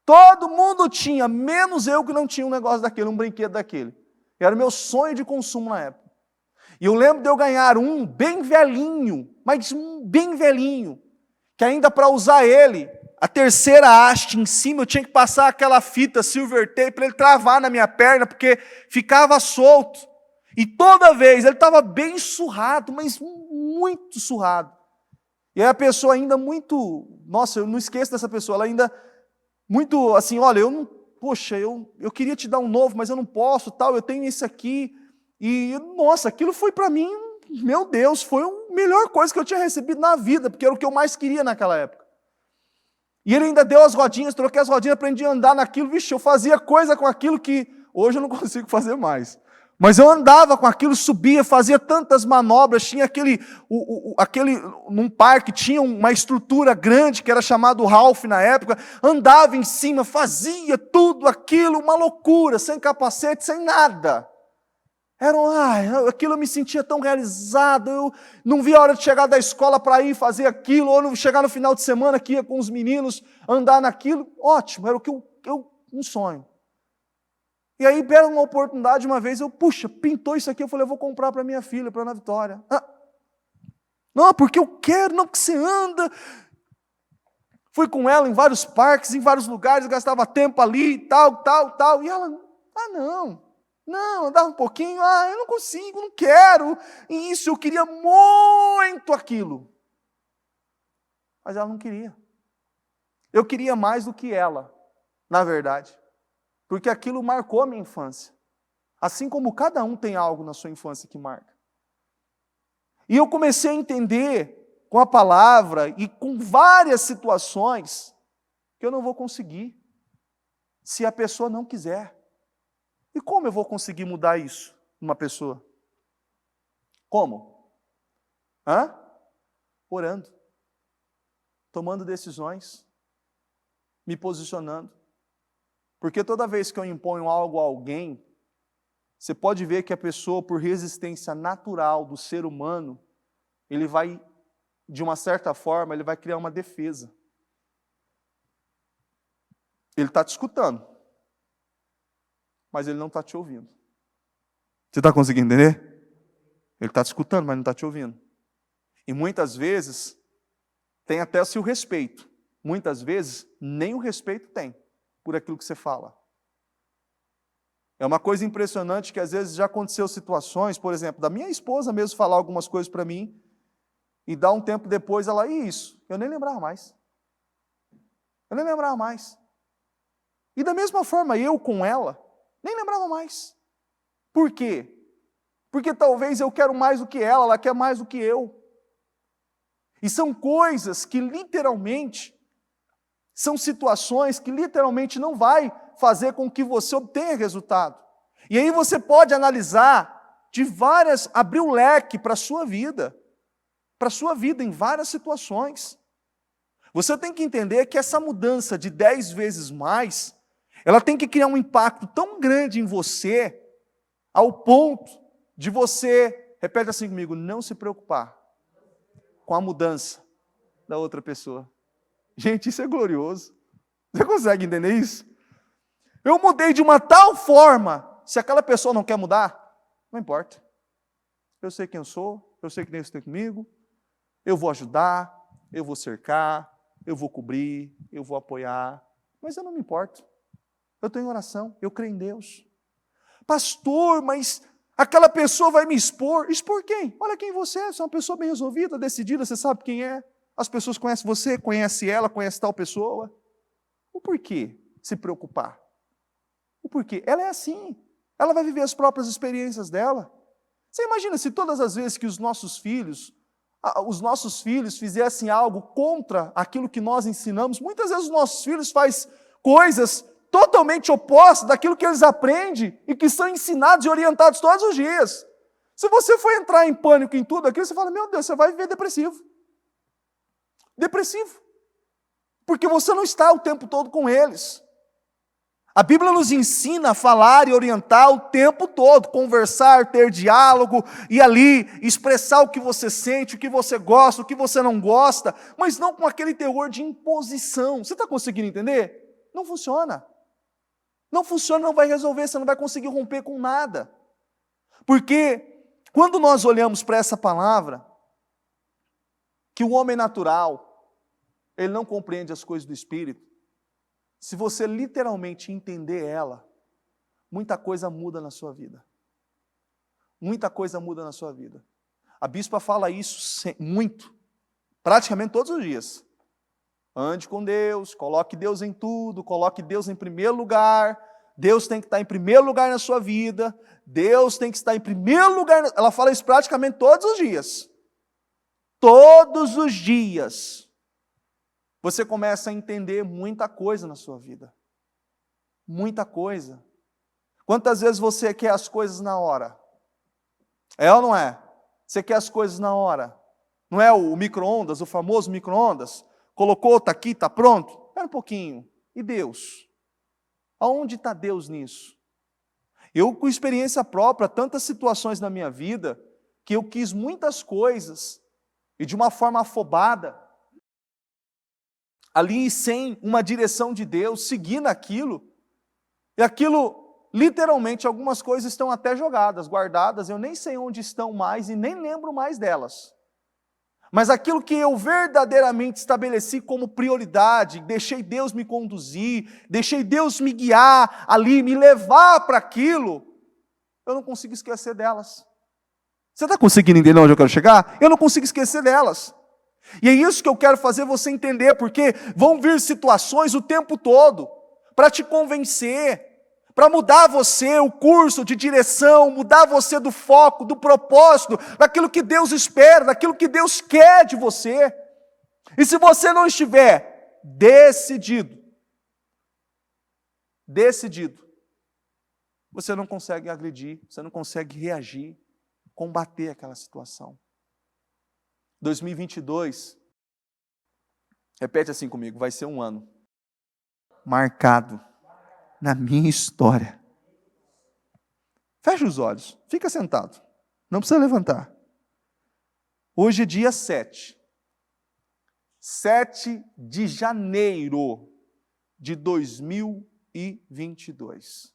Todo mundo tinha, menos eu que não tinha um negócio daquele, um brinquedo daquele. Era o meu sonho de consumo na época. E eu lembro de eu ganhar um bem velhinho, mas um bem velhinho, que ainda para usar ele, a terceira haste em cima, eu tinha que passar aquela fita silver tape para ele travar na minha perna, porque ficava solto. E toda vez, ele estava bem surrado, mas muito surrado. E aí a pessoa ainda muito, nossa, eu não esqueço dessa pessoa, ela ainda muito assim, olha, eu queria te dar um novo, mas eu não posso, tal, eu tenho esse aqui. E, nossa, aquilo foi para mim, meu Deus, foi a melhor coisa que eu tinha recebido na vida, porque era o que eu mais queria naquela época. E ele ainda deu as rodinhas, troquei as rodinhas, aprendi a andar naquilo, vixe, eu fazia coisa com aquilo que hoje eu não consigo fazer mais. Mas eu andava com aquilo, subia, fazia tantas manobras, tinha num parque, tinha uma estrutura grande, que era chamado Ralph na época, andava em cima, fazia tudo aquilo, uma loucura, sem capacete, sem nada. Aquilo eu me sentia tão realizado, eu não via a hora de chegar da escola para ir fazer aquilo, ou chegar no final de semana que ia com os meninos, andar naquilo, ótimo, era um sonho. E aí, pela uma oportunidade, uma vez, pintou isso aqui, eu falei, eu vou comprar para minha filha, para a Ana Vitória. Não, porque eu quero, não, porque você anda. Fui com ela em vários parques, em vários lugares, gastava tempo ali, tal, e ela, não, andava um pouquinho, eu não consigo, não quero, e isso, eu queria muito aquilo. Mas ela não queria. Eu queria mais do que ela, na verdade. Porque aquilo marcou a minha infância. Assim como cada um tem algo na sua infância que marca. E eu comecei a entender com a palavra e com várias situações que eu não vou conseguir se a pessoa não quiser. E como eu vou conseguir mudar isso numa pessoa? Como? Orando. Tomando decisões. Me posicionando. Porque toda vez que eu imponho algo a alguém, você pode ver que a pessoa, por resistência natural do ser humano, ele vai, de uma certa forma, ele vai criar uma defesa. Ele está te escutando, mas ele não está te ouvindo. Você está conseguindo entender? Ele está te escutando, mas não está te ouvindo. E muitas vezes, tem até o seu respeito. Muitas vezes, nem o respeito tem por aquilo que você fala. É uma coisa impressionante que às vezes já aconteceu situações, por exemplo, da minha esposa mesmo falar algumas coisas para mim, e dar um tempo depois ela, e isso? Eu nem lembrava mais. E da mesma forma eu com ela, nem lembrava mais. Por quê? Porque talvez eu quero mais do que ela quer mais do que eu. E são coisas que literalmente, são situações que literalmente não vai fazer com que você obtenha resultado. E aí você pode analisar abrir um leque para a sua vida em várias situações. Você tem que entender que essa mudança de 10 vezes mais, ela tem que criar um impacto tão grande em você, ao ponto de você, repete assim comigo, não se preocupar com a mudança da outra pessoa. Gente, isso é glorioso. Você consegue entender isso? Eu mudei de uma tal forma, se aquela pessoa não quer mudar, não importa. Eu sei quem eu sou, eu sei que Deus está comigo, eu vou ajudar, eu vou cercar, eu vou cobrir, eu vou apoiar, mas eu não me importo. Eu tenho oração, eu creio em Deus. Pastor, mas aquela pessoa vai me expor. Expor quem? Olha quem você é, você é uma pessoa bem resolvida, decidida, você sabe quem é. As pessoas conhecem você, conhecem ela, conhecem tal pessoa. O porquê se preocupar? O porquê? Ela é assim. Ela vai viver as próprias experiências dela. Você imagina se todas as vezes que os nossos filhos, os nossos filhos fizessem algo contra aquilo que nós ensinamos, muitas vezes os nossos filhos fazem coisas totalmente opostas daquilo que eles aprendem e que são ensinados e orientados todos os dias. Se você for entrar em pânico em tudo aquilo, você fala, meu Deus, você vai viver depressivo. Depressivo. Porque você não está o tempo todo com eles. A Bíblia nos ensina a falar e orientar o tempo todo, conversar, ter diálogo, e ali expressar o que você sente, o que você gosta, o que você não gosta, mas não com aquele teor de imposição. Você está conseguindo entender? Não funciona. Não funciona, não vai resolver, você não vai conseguir romper com nada. Porque quando nós olhamos para essa palavra, que o homem natural, ele não compreende as coisas do Espírito, se você literalmente entender ela, muita coisa muda na sua vida. Muita coisa muda na sua vida. A bispa fala isso muito, praticamente todos os dias. Ande com Deus, coloque Deus em tudo, coloque Deus em primeiro lugar. Deus tem que estar em primeiro lugar na sua vida. Deus tem que estar em primeiro lugar. Ela fala isso praticamente todos os dias. Todos os dias. Você começa a entender muita coisa na sua vida. Muita coisa. Quantas vezes você quer as coisas na hora? É ou não é? Você quer as coisas na hora. Não é o micro-ondas, o famoso micro-ondas? Colocou, está aqui, está pronto? Espera um pouquinho. E Deus? Aonde está Deus nisso? Eu, com experiência própria, tantas situações na minha vida, que eu quis muitas coisas, e de uma forma afobada, ali sem uma direção de Deus, seguindo aquilo, e aquilo, literalmente, algumas coisas estão até jogadas, guardadas, eu nem sei onde estão mais e nem lembro mais delas. Mas aquilo que eu verdadeiramente estabeleci como prioridade, deixei Deus me conduzir, deixei Deus me guiar ali, me levar para aquilo, eu não consigo esquecer delas. Você está conseguindo entender onde eu quero chegar? Eu não consigo esquecer delas. E é isso que eu quero fazer você entender, porque vão vir situações o tempo todo para te convencer, para mudar você o curso de direção, mudar você do foco, do propósito, daquilo que Deus espera, daquilo que Deus quer de você. E se você não estiver decidido, você não consegue agredir, você não consegue reagir, combater aquela situação. 2022, repete assim comigo, vai ser um ano marcado na minha história. Fecha os olhos, fica sentado, não precisa levantar. Hoje é dia 7 de janeiro de 2022.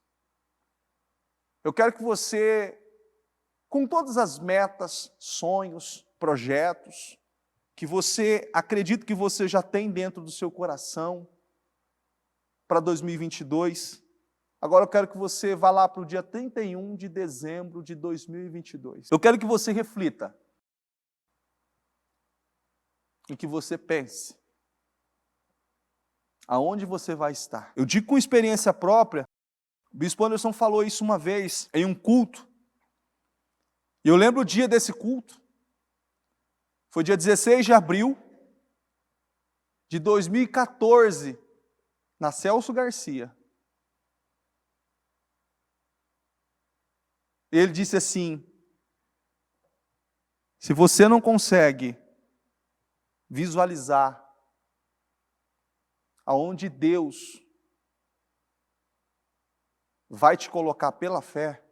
Eu quero que você, com todas as metas, sonhos, projetos, que você acredita que você já tem dentro do seu coração, para 2022, agora eu quero que você vá lá para o dia 31 de dezembro de 2022. Eu quero que você reflita, e que você pense, aonde você vai estar. Eu digo com experiência própria, o Bispo Anderson falou isso uma vez, em um culto, e eu lembro o dia desse culto, foi dia 16 de abril de 2014, na Celso Garcia. Ele disse assim, se você não consegue visualizar aonde Deus vai te colocar pela fé,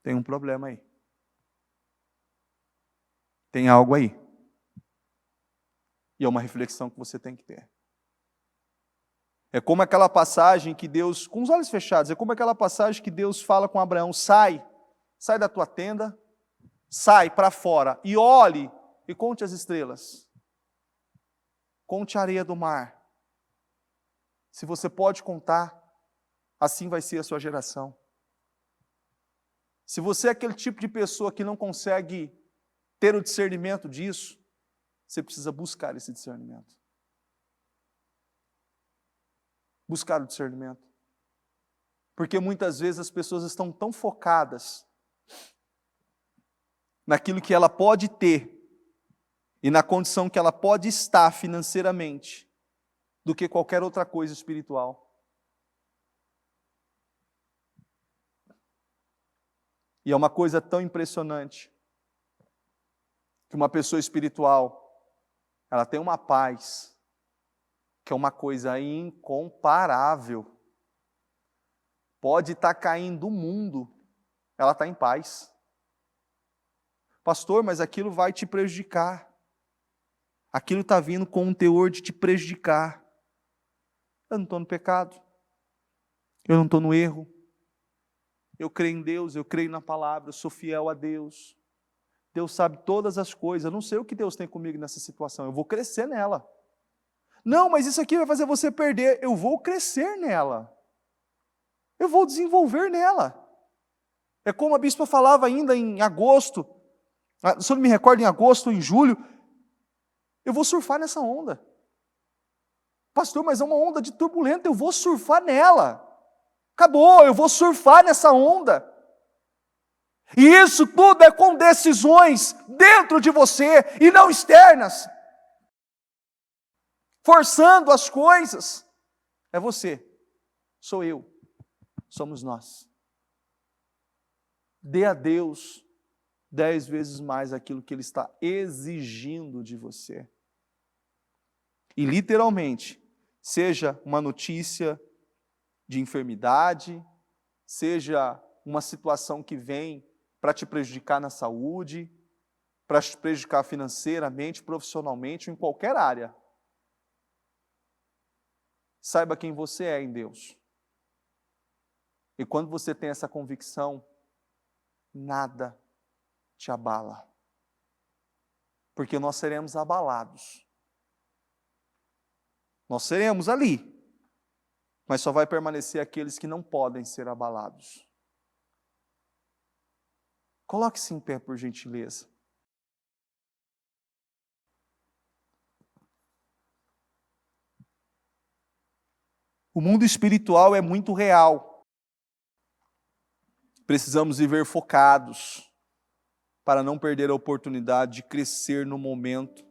tem um problema aí. Tem algo aí. E é uma reflexão que você tem que ter. É como aquela passagem que Deus, com os olhos fechados, é como aquela passagem que Deus fala com Abraão, sai da tua tenda, sai para fora e olhe e conte as estrelas. Conte a areia do mar. Se você pode contar, assim vai ser a sua geração. Se você é aquele tipo de pessoa que não consegue ter o discernimento disso, você precisa buscar esse discernimento. Buscar o discernimento. Porque muitas vezes as pessoas estão tão focadas naquilo que ela pode ter, e na condição que ela pode estar financeiramente do que qualquer outra coisa espiritual. E é uma coisa tão impressionante que uma pessoa espiritual, ela tem uma paz que é uma coisa incomparável. Pode estar caindo o mundo, ela está em paz. Pastor, mas aquilo vai te prejudicar. Aquilo está vindo com um teor de te prejudicar. Eu não estou no pecado. Eu não estou no erro. Eu creio em Deus, eu creio na palavra, eu sou fiel a Deus. Deus sabe todas as coisas. Eu não sei o que Deus tem comigo nessa situação. Eu vou crescer nela. Não, mas isso aqui vai fazer você perder. Eu vou crescer nela. Eu vou desenvolver nela. É como a bispa falava ainda em agosto. Se eu não me recordo, em agosto ou em julho. Eu vou surfar nessa onda. Pastor, mas é uma onda de turbulenta. Eu vou surfar nela. Acabou, eu vou surfar nessa onda. E isso tudo é com decisões dentro de você e não externas. Forçando as coisas. É você, sou eu, somos nós. Dê a Deus 10 vezes mais aquilo que Ele está exigindo de você. E literalmente, seja uma notícia de enfermidade, seja uma situação que vem para te prejudicar na saúde, para te prejudicar financeiramente, profissionalmente, ou em qualquer área. Saiba quem você é em Deus. E quando você tem essa convicção, nada te abala. Porque nós seremos abalados. Nós seremos ali. Mas só vai permanecer aqueles que não podem ser abalados. Coloque-se em pé, por gentileza. O mundo espiritual é muito real. Precisamos viver focados para não perder a oportunidade de crescer no momento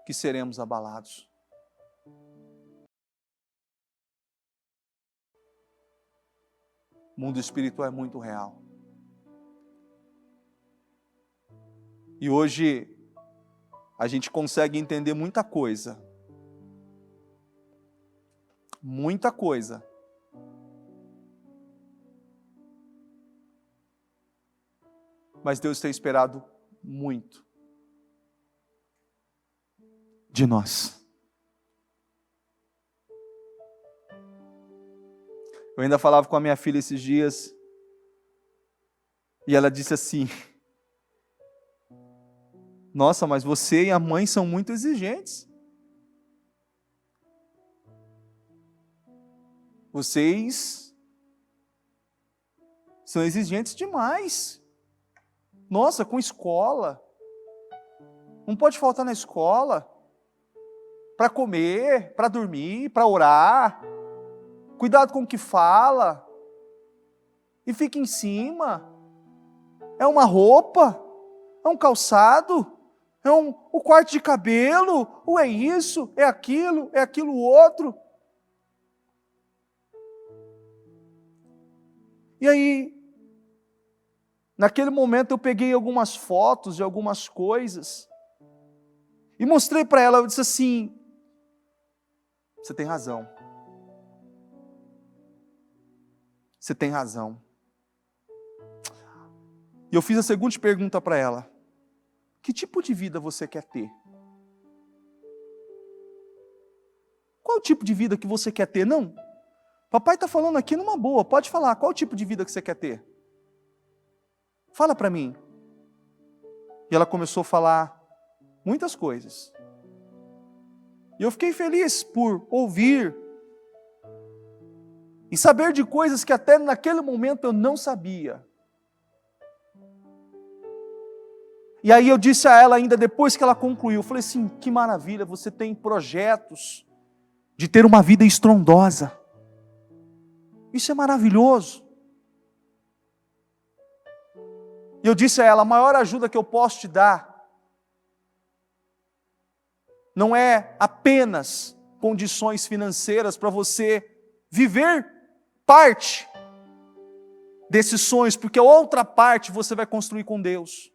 que seremos abalados. O mundo espiritual é muito real. E hoje a gente consegue entender muita coisa. Muita coisa. Mas Deus tem esperado muito de nós. Eu ainda falava com a minha filha esses dias, e ela disse assim: nossa, mas você e a mãe são muito exigentes. Vocês são exigentes demais. Nossa, com escola. Não pode faltar na escola. Para comer, para dormir, para orar. Cuidado com o que fala. E fica em cima. É uma roupa. É um calçado. É o corte de cabelo. Ou é isso, é aquilo outro. E aí, naquele momento eu peguei algumas fotos de algumas coisas e mostrei para ela, eu disse assim: você tem razão. Você tem razão. E eu fiz a seguinte pergunta para ela: que tipo de vida você quer ter? Qual o tipo de vida que você quer ter? Não. Papai está falando aqui numa boa, pode falar, qual o tipo de vida que você quer ter? Fala para mim. E ela começou a falar muitas coisas. E eu fiquei feliz por ouvir e saber de coisas que até naquele momento eu não sabia. E aí eu disse a ela ainda depois que ela concluiu, eu falei assim: que maravilha, você tem projetos de ter uma vida estrondosa. Isso é maravilhoso. E eu disse a ela: a maior ajuda que eu posso te dar não é apenas condições financeiras para você viver parte desses sonhos, porque a outra parte você vai construir com Deus.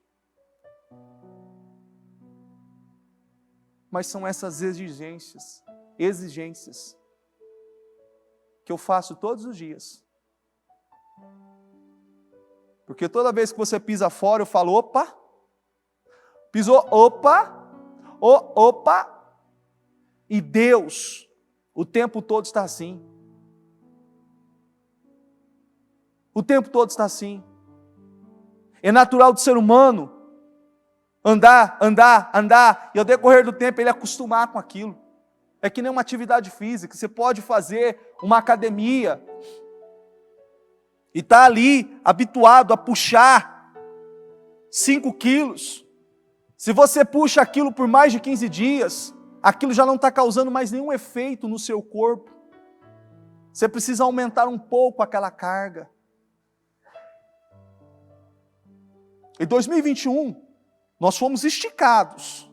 Mas são essas exigências que eu faço todos os dias. Porque toda vez que você pisa fora, eu falo, opa, pisou, opa, opa. E Deus, o tempo todo está assim. O tempo todo está assim. É natural do ser humano andar, e ao decorrer do tempo ele acostumar com aquilo. É que nem uma atividade física, você pode fazer uma academia e está ali habituado a puxar 5 quilos. Se você puxa aquilo por mais de 15 dias, aquilo já não está causando mais nenhum efeito no seu corpo. Você precisa aumentar um pouco aquela carga. Em 2021, nós fomos esticados.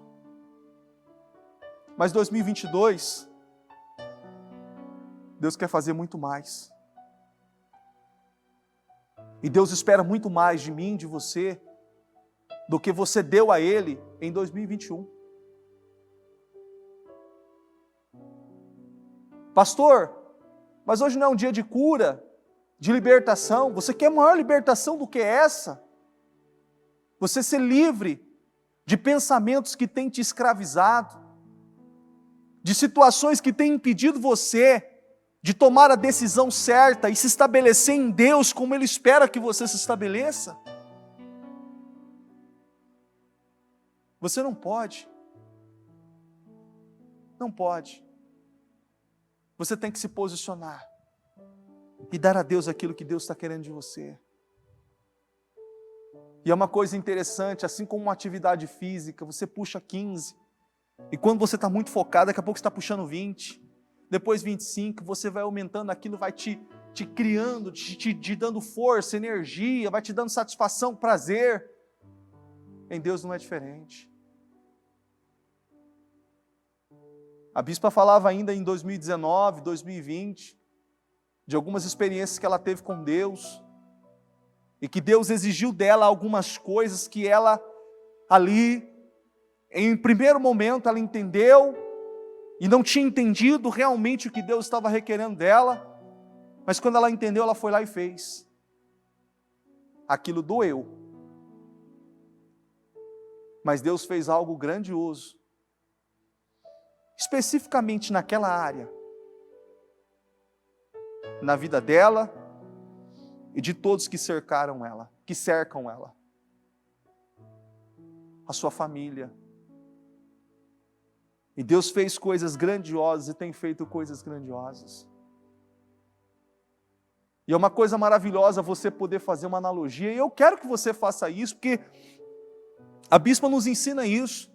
Mas 2022, Deus quer fazer muito mais. E Deus espera muito mais de mim, de você, do que você deu a Ele em 2021. Pastor, mas hoje não é um dia de cura, de libertação. Você quer maior libertação do que essa? Você ser livre de pensamentos que têm te escravizado, de situações que têm impedido você de tomar a decisão certa e se estabelecer em Deus como Ele espera que você se estabeleça? Você não pode. Não pode. Você tem que se posicionar e dar a Deus aquilo que Deus está querendo de você. E é uma coisa interessante, assim como uma atividade física, você puxa 15, e quando você está muito focado, daqui a pouco você está puxando 20, depois 25, você vai aumentando, aquilo vai te criando, te dando força, energia, vai te dando satisfação, prazer. Em Deus não é diferente. A bispa falava ainda em 2019, 2020, de algumas experiências que ela teve com Deus, e que Deus exigiu dela algumas coisas que ela ali, em primeiro momento, ela entendeu, e não tinha entendido realmente o que Deus estava requerendo dela, mas quando ela entendeu, ela foi lá e fez. Aquilo doeu. Mas Deus fez algo grandioso, especificamente naquela área, na vida dela e de todos que cercaram ela, que cercam ela, a sua família. E Deus fez coisas grandiosas e tem feito coisas grandiosas. E é uma coisa maravilhosa você poder fazer uma analogia, e eu quero que você faça isso, porque a bispa nos ensina isso.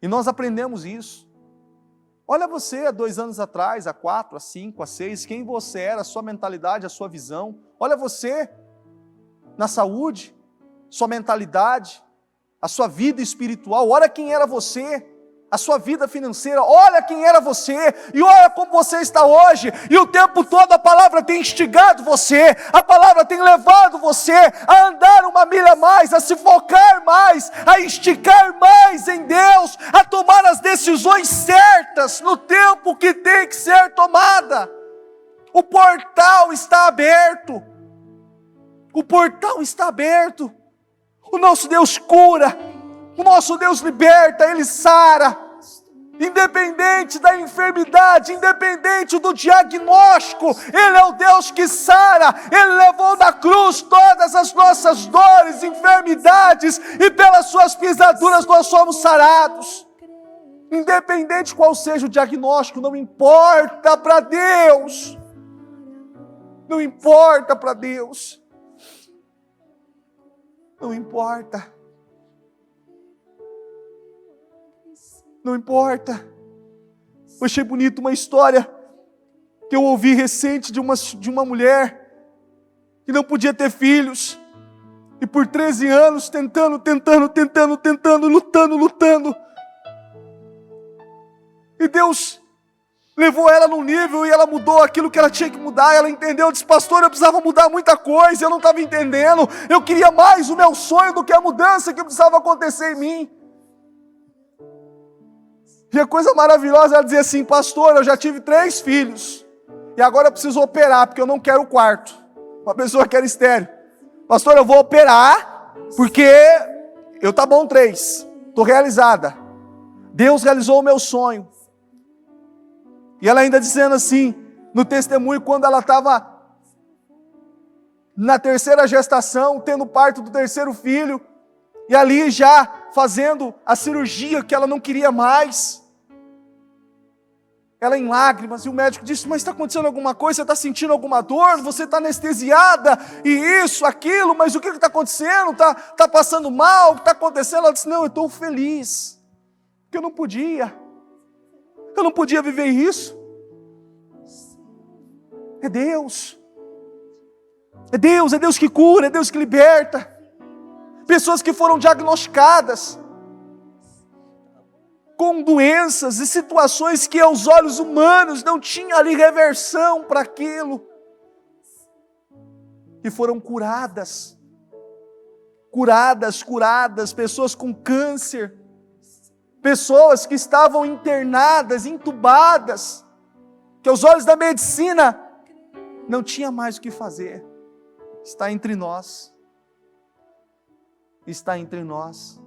E nós aprendemos isso. Olha você há 2 anos atrás, há 4, há 5, há 6, quem você era, a sua mentalidade, a sua visão. Olha você na saúde, sua mentalidade, a sua vida espiritual. Olha quem era você, a sua vida financeira. Olha quem era você e olha como você está hoje. E o tempo todo a palavra tem instigado você, a palavra tem levado você a andar uma milha a mais, a se focar mais, a esticar mais em Deus, a tomar as decisões certas no tempo que tem que ser tomada. O portal está aberto. O portal está aberto. O nosso Deus cura, o nosso Deus liberta, Ele sara, independente da enfermidade, independente do diagnóstico, Ele é o Deus que sara. Ele levou na cruz todas as nossas dores, enfermidades, e pelas suas pisaduras nós somos sarados. Independente qual seja o diagnóstico, não importa para Deus, não importa para Deus. Não importa. Não importa. Eu achei bonito uma história que eu ouvi recente de uma mulher que não podia ter filhos. E por 13 anos tentando, lutando. Deus levou ela num nível e ela mudou aquilo que ela tinha que mudar. Ela entendeu, disse: pastor, eu precisava mudar muita coisa, eu não estava entendendo, eu queria mais o meu sonho do que a mudança que precisava acontecer em mim. E a coisa maravilhosa, ela dizia assim: pastor, eu já tive 3 filhos, e agora eu preciso operar, porque eu não quero o quarto. Uma pessoa que era estéril: pastor, eu vou operar, porque tá bom 3, estou realizada. Deus realizou o meu sonho. E ela ainda dizendo assim, no testemunho, quando ela estava na 3ª gestação, tendo parto do 3º filho, e ali já fazendo a cirurgia que ela não queria mais, ela em lágrimas, e o médico disse: mas está acontecendo alguma coisa, você está sentindo alguma dor, você está anestesiada, e isso, aquilo, mas o que está acontecendo? Está passando mal, o que está acontecendo? Ela disse: não, eu estou feliz, porque eu não podia viver isso. É Deus que cura, é Deus que liberta. Pessoas que foram diagnosticadas com doenças e situações que aos olhos humanos não tinha ali reversão para aquilo, e foram curadas, pessoas com câncer, pessoas que estavam internadas, entubadas, que aos olhos da medicina não tinha mais o que fazer. Está entre nós. Está entre nós.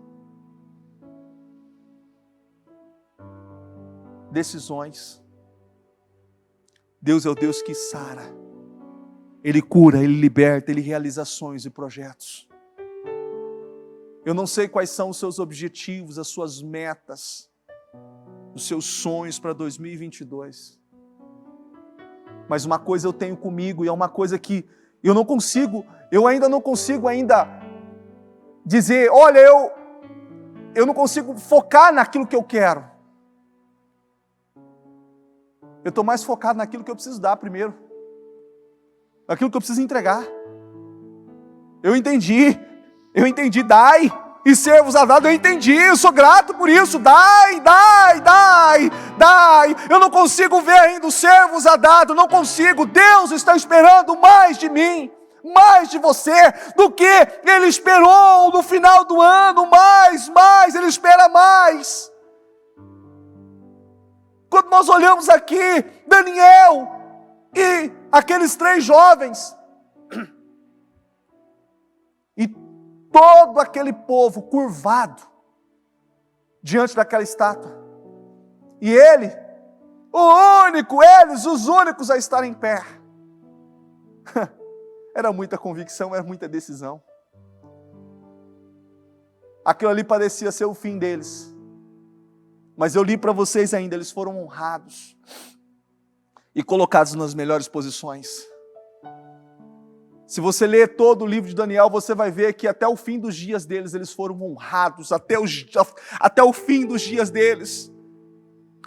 Decisões. Deus é o Deus que sara. Ele cura, Ele liberta, Ele realiza sonhos e projetos. Eu não sei quais são os seus objetivos, as suas metas, os seus sonhos para 2022. Mas uma coisa eu tenho comigo, e é uma coisa que eu ainda não consigo dizer: olha, eu não consigo focar naquilo que eu quero. Eu estou mais focado naquilo que eu preciso dar primeiro, naquilo que eu preciso entregar. Eu entendi, dai e ser-vos-á dado, eu entendi, eu sou grato por isso, dai. Eu não consigo ver ainda o ser-vos-á dado, não consigo. Deus está esperando mais de mim, mais de você, do que Ele esperou no final do ano, mais, Ele espera mais. Quando nós olhamos aqui, Daniel e aqueles 3 jovens, e todo aquele povo curvado diante daquela estátua, e os únicos a estarem em pé. Era muita convicção, era muita decisão. Aquilo ali parecia ser o fim deles. Mas eu li para vocês ainda, eles foram honrados e colocados nas melhores posições. Se você ler todo o livro de Daniel, você vai ver que até o fim dos dias deles, eles foram honrados, até o fim dos dias deles.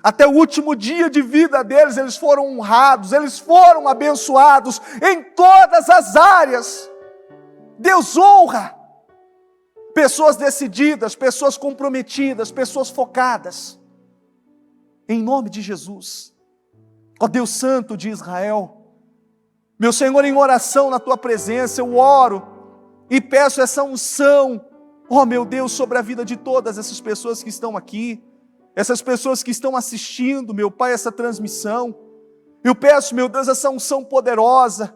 Até o último dia de vida deles, eles foram honrados, eles foram abençoados em todas as áreas. Deus honra pessoas decididas, pessoas comprometidas, pessoas focadas. Em nome de Jesus. Ó Deus Santo de Israel, meu Senhor, em oração na Tua presença, eu oro e peço essa unção, ó meu Deus, sobre a vida de todas essas pessoas que estão aqui, essas pessoas que estão assistindo, meu Pai, essa transmissão. Eu peço, meu Deus, essa unção poderosa,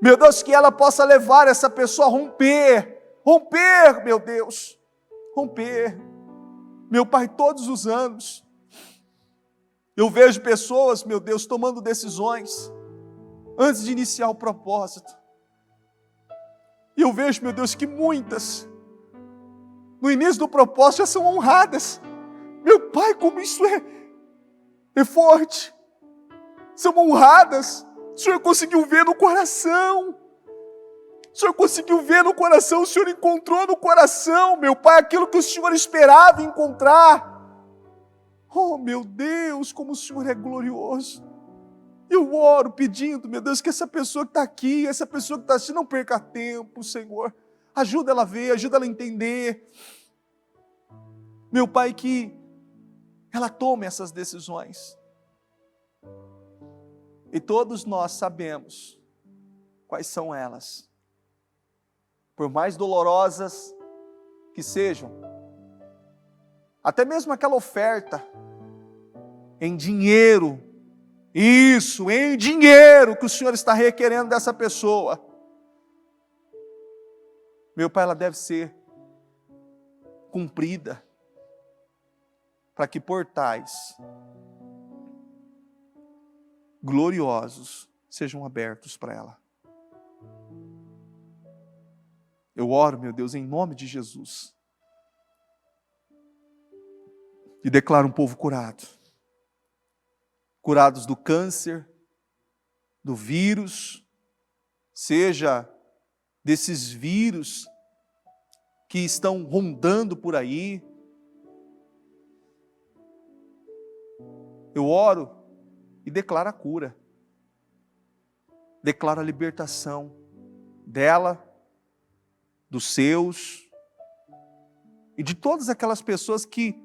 meu Deus, que ela possa levar essa pessoa a romper, meu Deus, romper. Meu Pai, todos os anos, eu vejo pessoas, meu Deus, tomando decisões, antes de iniciar o propósito. E eu vejo, meu Deus, que muitas, no início do propósito, já são honradas. Meu Pai, como isso é forte. São honradas. O Senhor conseguiu ver no coração. O Senhor conseguiu ver no coração. O Senhor encontrou no coração, meu Pai, aquilo que o Senhor esperava encontrar. Oh, meu Deus, como o Senhor é glorioso. Eu oro pedindo, meu Deus, que essa pessoa que está aqui, essa pessoa que está assistindo, não perca tempo, Senhor. Ajuda ela a ver, ajuda ela a entender. Meu Pai, que ela tome essas decisões. E todos nós sabemos quais são elas. Por mais dolorosas que sejam, até mesmo aquela oferta em dinheiro, isso, em dinheiro que o Senhor está requerendo dessa pessoa, meu Pai, ela deve ser cumprida, para que portais gloriosos sejam abertos para ela. Eu oro, meu Deus, em nome de Jesus, e declaro um povo curado. Curados do câncer, do vírus, seja desses vírus que estão rondando por aí. Eu oro e declaro a cura. Declaro a libertação dela, dos seus e de todas aquelas pessoas que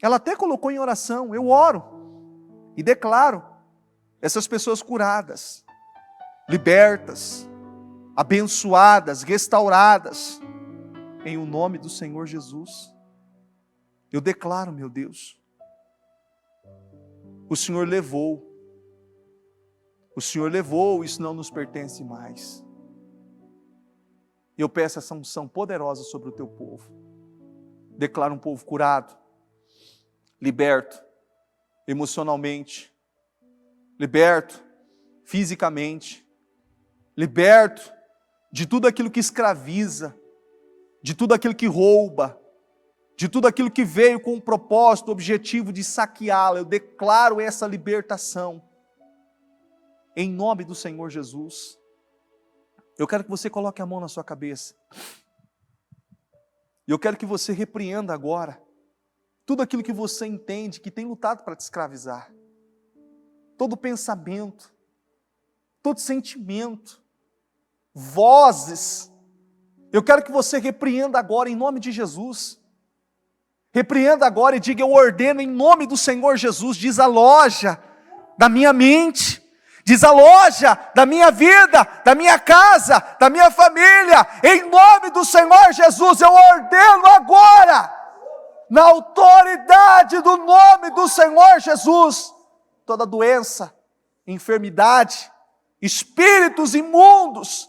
ela até colocou em oração. Eu oro e declaro essas pessoas curadas, libertas, abençoadas, restauradas, em o nome do Senhor Jesus. Eu declaro, meu Deus, o Senhor levou, isso não nos pertence mais. E eu peço essa unção poderosa sobre o teu povo. Declaro um povo curado, liberto, emocionalmente, liberto fisicamente, liberto de tudo aquilo que escraviza, de tudo aquilo que rouba, de tudo aquilo que veio com o propósito, o objetivo de saqueá-la. Eu declaro essa libertação, em nome do Senhor Jesus. Eu quero que você coloque a mão na sua cabeça, e eu quero que você repreenda agora tudo aquilo que você entende que tem lutado para te escravizar, todo pensamento, todo sentimento, vozes. Eu quero que você repreenda agora em nome de Jesus. Repreenda agora e diga: eu ordeno em nome do Senhor Jesus, desaloja da minha mente, desaloja da minha vida, da minha casa, da minha família, em nome do Senhor Jesus. Eu ordeno agora, na autoridade do nome do Senhor Jesus, toda doença, enfermidade, espíritos imundos,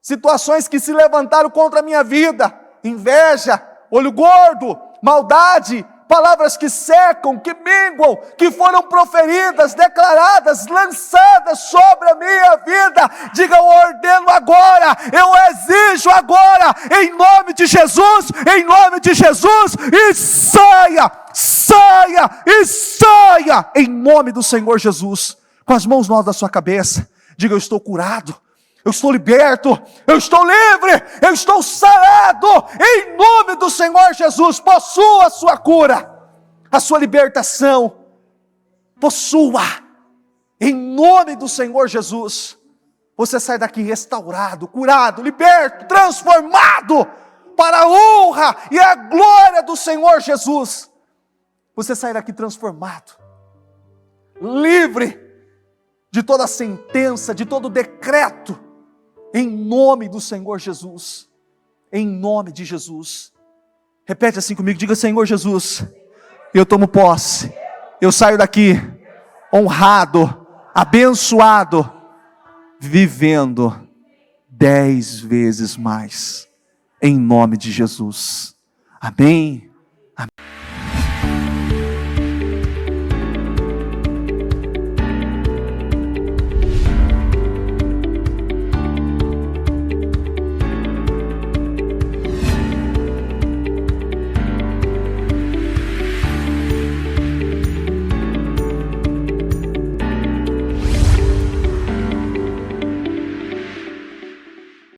situações que se levantaram contra a minha vida, inveja, olho gordo, maldade, palavras que secam, que minguam, que foram proferidas, declaradas, lançadas sobre a minha vida. Diga: eu ordeno agora, eu exijo agora, em nome de Jesus, e saia, em nome do Senhor Jesus. Com as mãos no alto da sua cabeça, diga: eu estou curado, eu estou liberto, eu estou livre, eu estou sarado, em nome do Senhor Jesus. Possua a sua cura, a sua libertação, possua, em nome do Senhor Jesus. Você sai daqui restaurado, curado, liberto, transformado, para a honra e a glória do Senhor Jesus. Você sai daqui transformado, livre de toda sentença, de todo decreto, em nome do Senhor Jesus, em nome de Jesus. Repete assim comigo, diga: Senhor Jesus, eu tomo posse, eu saio daqui honrado, abençoado, vivendo 10 vezes mais, em nome de Jesus. Amém.